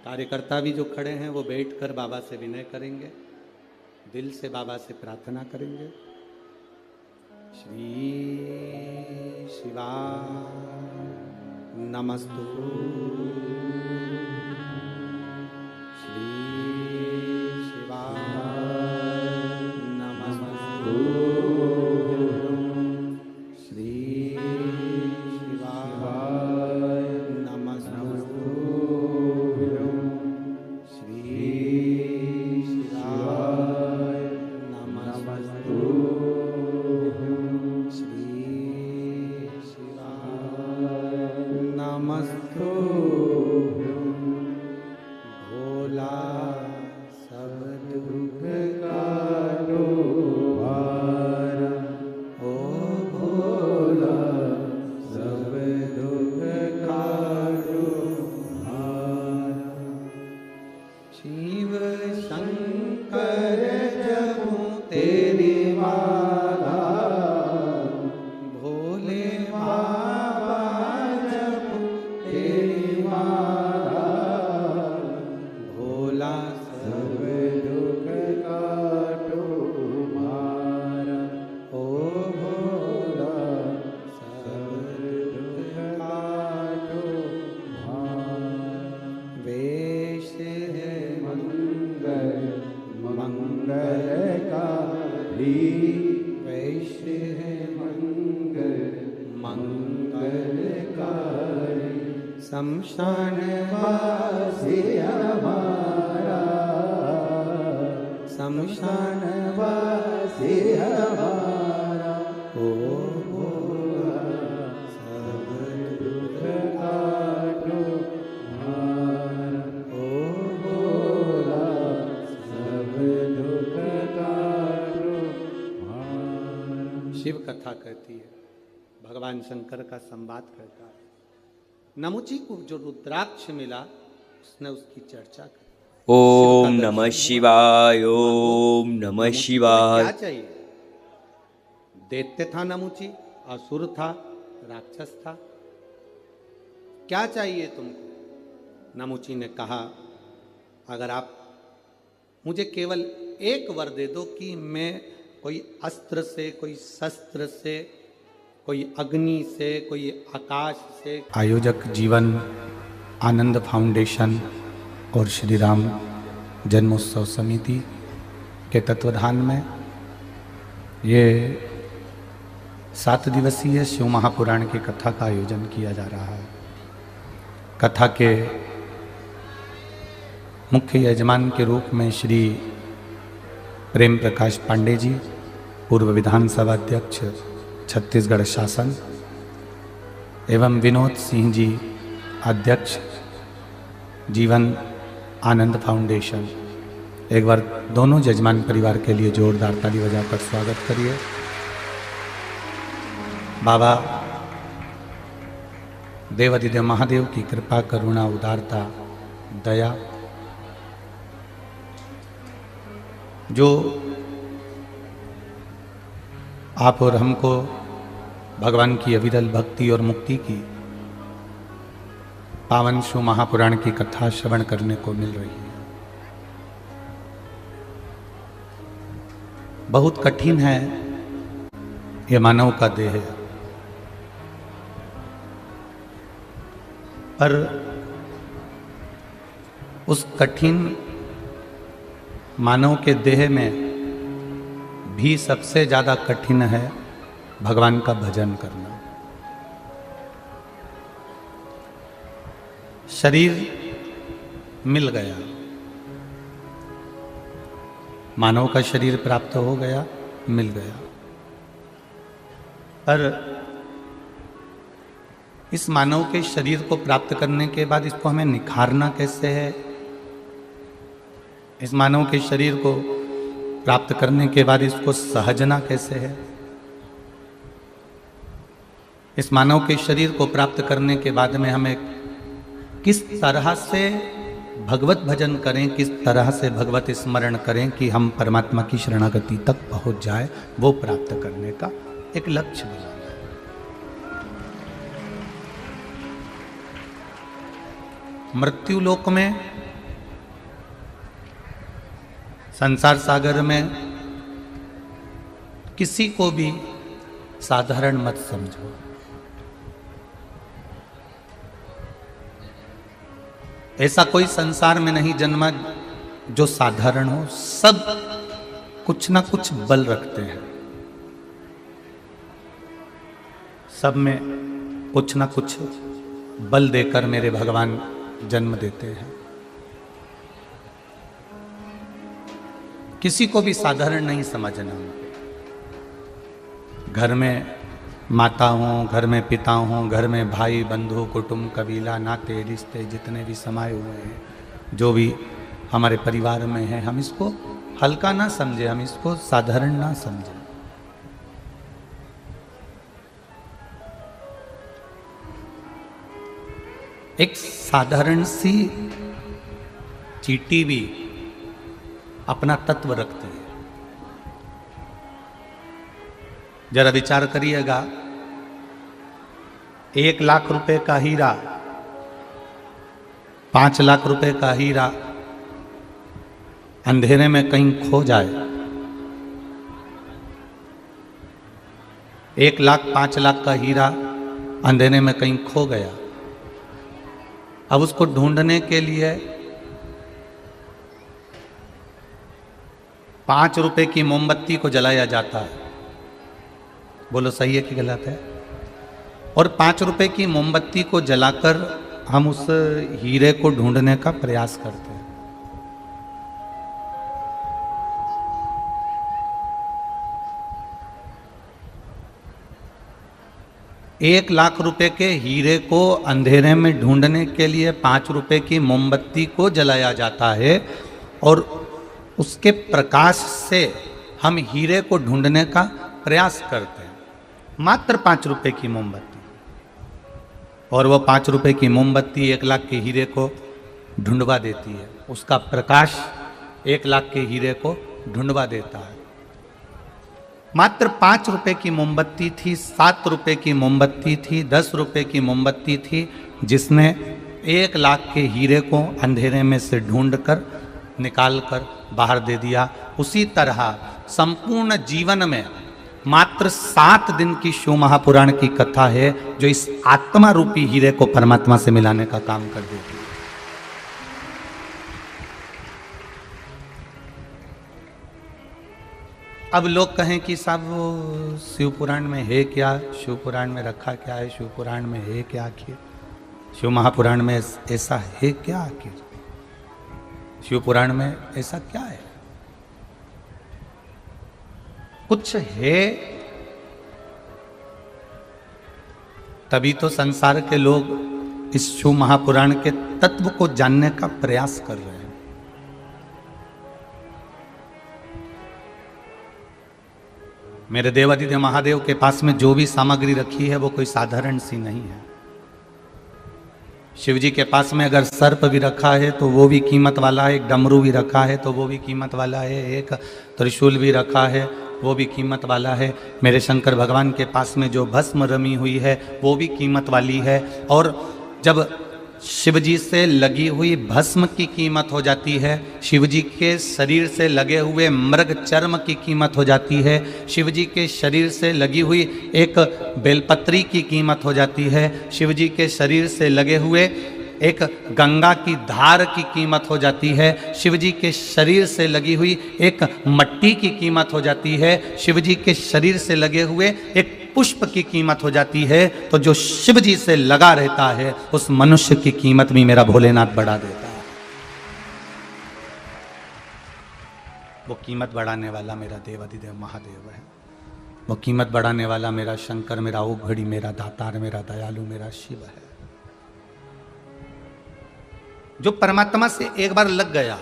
कार्यकर्ता भी जो खड़े हैं वो बैठकर बाबा से विनय करेंगे, दिल से बाबा से प्रार्थना करेंगे। श्री शिवाय नमस्तु, श्री शिवाय नमस्तु, श्री शिवाय नमस्तु, श्री शिवाय नमस्तु, नमस्तु। भोला सब दुख काटो भार, ओ भोला सब दुख काटो भार। शिव शंकर जपूं तेरी माला, भोले बाबा जपूं तेरी माला, भोला सब दुख काटो मारा, ओ भोला सब दुख काटो मारा। वेश है मंगल मंगलकारी, वेश है मंगल मंगलकारी। शमशान वासी हमारा, शमशान वासी हमारा, ओ भोला सब दुख काटो मारा, ओ भोला सब दुख काटो मारा। शिव कथा कहती है, भगवान शंकर का संवाद करता है। नमुची को जो रुद्राक्ष मिला उसने उसकी चर्चा की। ओम नमः शिवाय, ओम नमः शिवाय। क्या चाहिए? दैत्य था नमुची, असुर था, राक्षस था, क्या चाहिए तुमको? नमुची ने कहा, अगर आप मुझे केवल एक वर दे दो कि मैं कोई अस्त्र से, कोई शस्त्र से, कोई अग्नि से, कोई आकाश से। आयोजक जीवन आनंद फाउंडेशन और श्री राम जन्मोत्सव समिति के तत्वाधान में ये 7 दिवसीय शिव महापुराण की कथा का आयोजन किया जा रहा है। कथा के मुख्य यजमान के रूप में श्री प्रेम प्रकाश पांडे जी, पूर्व विधानसभा अध्यक्ष छत्तीसगढ़ शासन, एवं विनोद सिंह जी, अध्यक्ष जीवन आनंद फाउंडेशन। एक बार दोनों जजमान परिवार के लिए जोरदार ताली बजाकर स्वागत करिए। बाबा देवादिदेव महादेव की कृपा, करुणा, उदारता, दया जो आप और हमको भगवान की अविरल भक्ति और मुक्ति की पावन शिव महापुराण की कथा श्रवण करने को मिल रही है। बहुत कठिन है ये मानव का देह, पर उस कठिन मानव के देह में भी सबसे ज्यादा कठिन है भगवान का भजन करना। शरीर मिल गया, मानव का शरीर प्राप्त हो गया, मिल गया, पर इस मानव के शरीर को प्राप्त करने के बाद इसको हमें निखारना कैसे है? इस मानव के शरीर को प्राप्त करने के बाद इसको सहजना कैसे है? इस मानव के शरीर को प्राप्त करने के बाद में हमें किस तरह से भगवत भजन करें, किस तरह से भगवत स्मरण करें कि हम परमात्मा की शरणागति तक पहुंच जाए, वो प्राप्त करने का एक लक्ष्य बनाना। मृत्यु लोक में, संसार सागर में किसी को भी साधारण मत समझो। ऐसा कोई संसार में नहीं जन्मा जो साधारण हो। सब कुछ ना कुछ बल रखते हैं, सब में कुछ ना कुछ बल देकर मेरे भगवान जन्म देते हैं। किसी को भी साधारण नहीं समझना। घर में माता हों, घर में पिता हों, घर में भाई बंधु कुटुंब कबीला नाते रिश्ते जितने भी समाये हुए हैं, जो भी हमारे परिवार में हैं, हम इसको हल्का ना समझे, हम इसको साधारण ना समझे। एक साधारण सी चींटी भी अपना तत्व रखती है। जरा विचार करिएगा, 1 लाख रुपए का हीरा, 5 लाख रुपए का हीरा अंधेरे में कहीं खो जाए, 1 लाख 5 लाख का हीरा अंधेरे में कहीं खो गया। अब उसको ढूंढने के लिए 5 रुपए की मोमबत्ती को जलाया जाता है। बोलो सही है कि गलत है? और 5 रुपए की मोमबत्ती को जलाकर हम उस हीरे को ढूंढने का प्रयास करते हैं। एक लाख रुपए के हीरे को अंधेरे में ढूंढने के लिए 5 रुपए की मोमबत्ती को जलाया जाता है और उसके प्रकाश से हम हीरे को ढूंढने का प्रयास करते हैं। मात्र 5 रुपए की मोमबत्ती, और वो 5 रुपए की मोमबत्ती 1 लाख के हीरे को ढूंढवा देती है। उसका प्रकाश 1 लाख के हीरे को ढूंढवा देता है। मात्र 5 रुपए की मोमबत्ती थी, 7 रुपए की मोमबत्ती थी, 10 रुपए की मोमबत्ती थी, जिसने 1 लाख के हीरे को अंधेरे में से ढूंढकर निकाल कर बाहर दे दिया। उसी तरह संपूर्ण जीवन में मात्र 7 दिन की शिव महापुराण की कथा है जो इस आत्मा रूपी हीरे को परमात्मा से मिलाने का काम कर देती है। अब लोग कहें कि साहब वो शिव पुराण में है क्या, शिव पुराण में रखा क्या है, शिव पुराण में है क्या आखिर, शिव महापुराण में ऐसा है क्या आखिर, शिव पुराण में ऐसा क्या है? कुछ है तभी तो संसार के लोग इस शिव महापुराण के तत्व को जानने का प्रयास कर रहे हैं। मेरे देवादिदेव महादेव के पास में जो भी सामग्री रखी है वो कोई साधारण सी नहीं है। शिव जी के पास में अगर सर्प भी रखा है तो वो भी कीमत वाला है, एक डमरू भी रखा है तो वो भी कीमत वाला है, एक त्रिशूल भी रखा है वो भी कीमत वाला है। मेरे शंकर भगवान के पास में जो भस्म रमी हुई है वो भी कीमत वाली है। और जब शिव जी से लगी हुई भस्म की कीमत हो जाती है, शिव जी के शरीर से लगे हुए मृग चर्म की कीमत हो जाती है, शिव जी के शरीर से लगी हुई एक बेलपत्री की कीमत हो जाती है, शिव जी के शरीर से लगे हुए एक गंगा की धार की कीमत हो जाती है, शिव जी के शरीर से लगी हुई एक मट्टी की कीमत हो जाती है, शिव जी के शरीर से लगे हुए एक पुष्प की कीमत हो जाती है। तो जो शिव जी से लगा रहता है उस मनुष्य की कीमत भी मेरा भोलेनाथ बढ़ा देता है। वो कीमत बढ़ाने वाला मेरा देवादिदेव महादेव है, वो कीमत बढ़ाने वाला मेरा शंकर, मेरा ओघड़ी, मेरा दातार, मेरा दयालु, मेरा शिव है। जो परमात्मा से एक बार लग गया,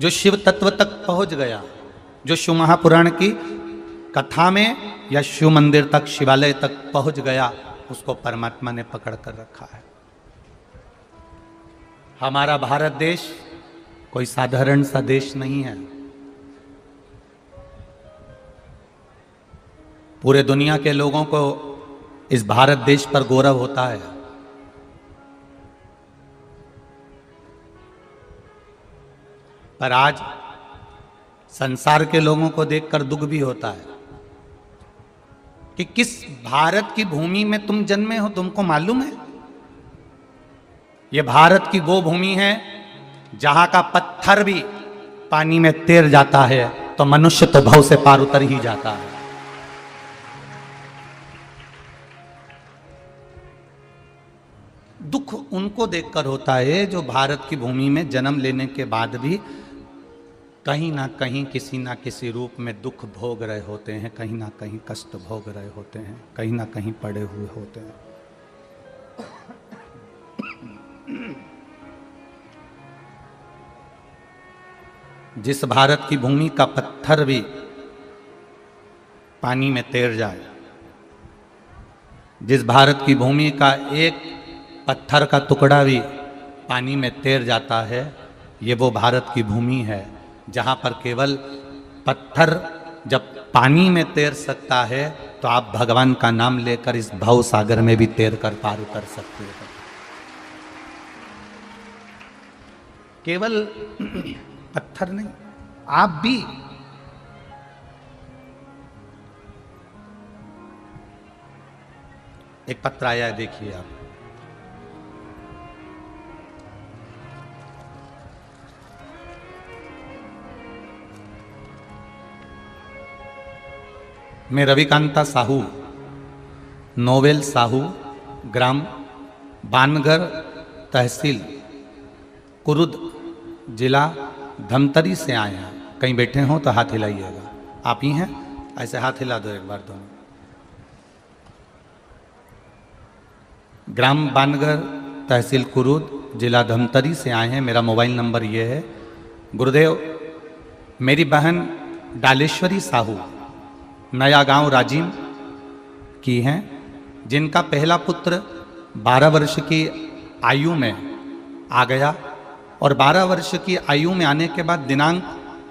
जो शिव तत्व तक पहुंच गया, जो शिव महापुराण की कथा में या शिव मंदिर तक, शिवालय तक पहुंच गया, उसको परमात्मा ने पकड़ कर रखा है। हमारा भारत देश कोई साधारण सा देश नहीं है। पूरे दुनिया के लोगों को इस भारत देश पर गौरव होता है। पर आज संसार के लोगों को देखकर दुख भी होता है कि किस भारत की भूमि में तुम जन्मे हो, तुमको मालूम है? यह भारत की वो भूमि है जहां का पत्थर भी पानी में तैर जाता है तो मनुष्य तो भव से पार उतर ही जाता है। दुख उनको देखकर होता है जो भारत की भूमि में जन्म लेने के बाद भी कहीं ना कहीं किसी ना किसी रूप में दुख भोग रहे होते हैं, कहीं ना कहीं कष्ट भोग रहे होते हैं, कहीं ना कहीं पड़े हुए होते हैं। जिस भारत की भूमि का पत्थर भी पानी में तैर जाए, जिस भारत की भूमि का एक पत्थर का टुकड़ा भी पानी में तैर जाता है, ये वो भारत की भूमि है जहाँ पर केवल पत्थर जब पानी में तैर सकता है तो आप भगवान का नाम लेकर इस भव सागर में भी तैर कर पार उतर सकते हो। केवल पत्थर नहीं, आप भी एक पत्र आया है, देखिए आप। मैं रविकांता साहू, नोवेल साहू, ग्राम बानगर, तहसील कुरुद, जिला धमतरी से आए हैं। कहीं बैठे हो तो हाथ हिलाइएगा। आप ही हैं? ऐसे हाथ हिला दो एक बार दोनों। ग्राम बानगर, तहसील कुरुद, जिला धमतरी से आए हैं। मेरा मोबाइल नंबर ये है। गुरुदेव, मेरी बहन डालेश्वरी साहू नया गांव राजीव की हैं, जिनका पहला पुत्र 12 वर्ष की आयु में आ गया और 12 वर्ष की आयु में आने के बाद दिनांक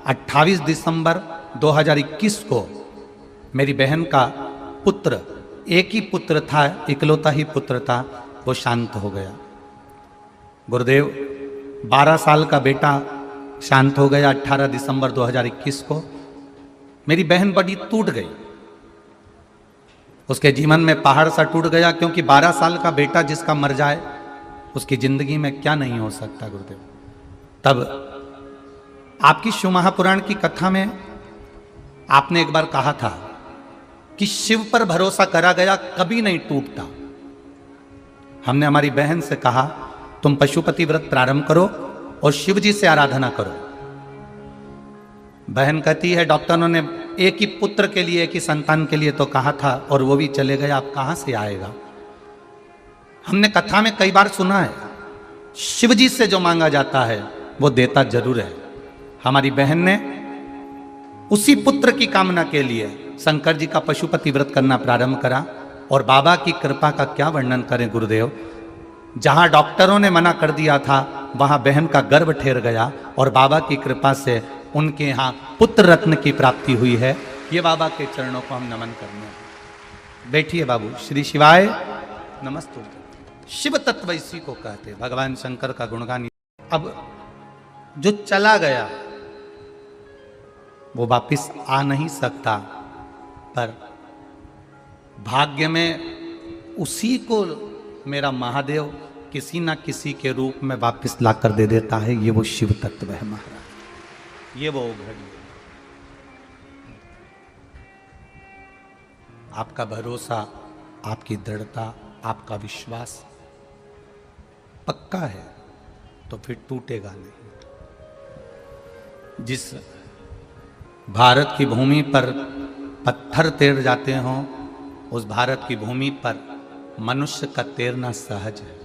28 दिसंबर 2021 को मेरी बहन का पुत्र, एक ही पुत्र था, इकलौता ही पुत्र था, वो शांत हो गया। गुरुदेव, 12 साल का बेटा शांत हो गया 18 दिसंबर 2021 को। मेरी बहन बड़ी टूट गई, उसके जीवन में पहाड़ सा टूट गया, क्योंकि 12 साल का बेटा जिसका मर जाए उसकी जिंदगी में क्या नहीं हो सकता गुरुदेव। तब आपकी शिव महापुराण की कथा में आपने एक बार कहा था कि शिव पर भरोसा करा गया कभी नहीं टूटता। हमने हमारी बहन से कहा तुम पशुपति व्रत प्रारंभ करो और शिव जी से आराधना करो। बहन कहती है डॉक्टरों ने एक ही पुत्र के लिए, एक ही संतान के लिए तो कहा था और वो भी चले गए, आप कहां से आएगा। हमने कथा में कई बार सुना है शिव जी से जो मांगा जाता है वो देता जरूर है। हमारी बहन ने उसी पुत्र की कामना के लिए शंकर जी का पशुपति व्रत करना प्रारंभ करा और बाबा की कृपा का क्या वर्णन करें गुरुदेव। जहां डॉक्टरों ने मना कर दिया था वहां बहन का गर्भ ठहर गया और बाबा की कृपा से उनके यहाँ पुत्र रत्न की प्राप्ति हुई है। ये बाबा के चरणों को हम नमन करने हैं। बैठिए बाबू। श्री शिवाय नमस्तु। शिव तत्व इसी को कहते, भगवान शंकर का गुणगान। अब जो चला गया वो वापिस आ नहीं सकता, पर भाग्य में उसी को मेरा महादेव किसी ना किसी के रूप में वापिस लाकर दे देता है। ये वो शिव तत्व है महाराज, ये वो घड़ी। आपका भरोसा, आपकी दृढ़ता, आपका विश्वास पक्का है तो फिर टूटेगा नहीं। जिस भारत की भूमि पर पत्थर तैर जाते हों, उस भारत की भूमि पर मनुष्य का तैरना सहज है।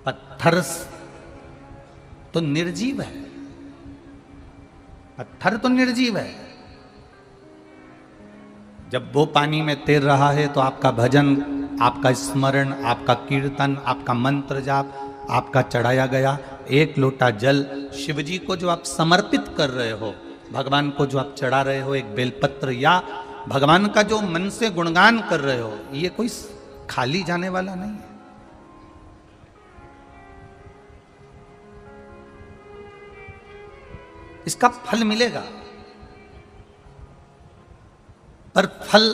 पत्थर तो निर्जीव है, पत्थर तो निर्जीव है। जब वो पानी में तैर रहा है तो आपका भजन आपका स्मरण, आपका कीर्तन, आपका मंत्र जाप, आपका चढ़ाया गया एक लोटा जल शिव जी को जो आप समर्पित कर रहे हो, भगवान को जो आप चढ़ा रहे हो एक बेलपत्र, या भगवान का जो मन से गुणगान कर रहे हो, ये कोई खाली जाने वाला नहीं है। इसका फल मिलेगा, पर फल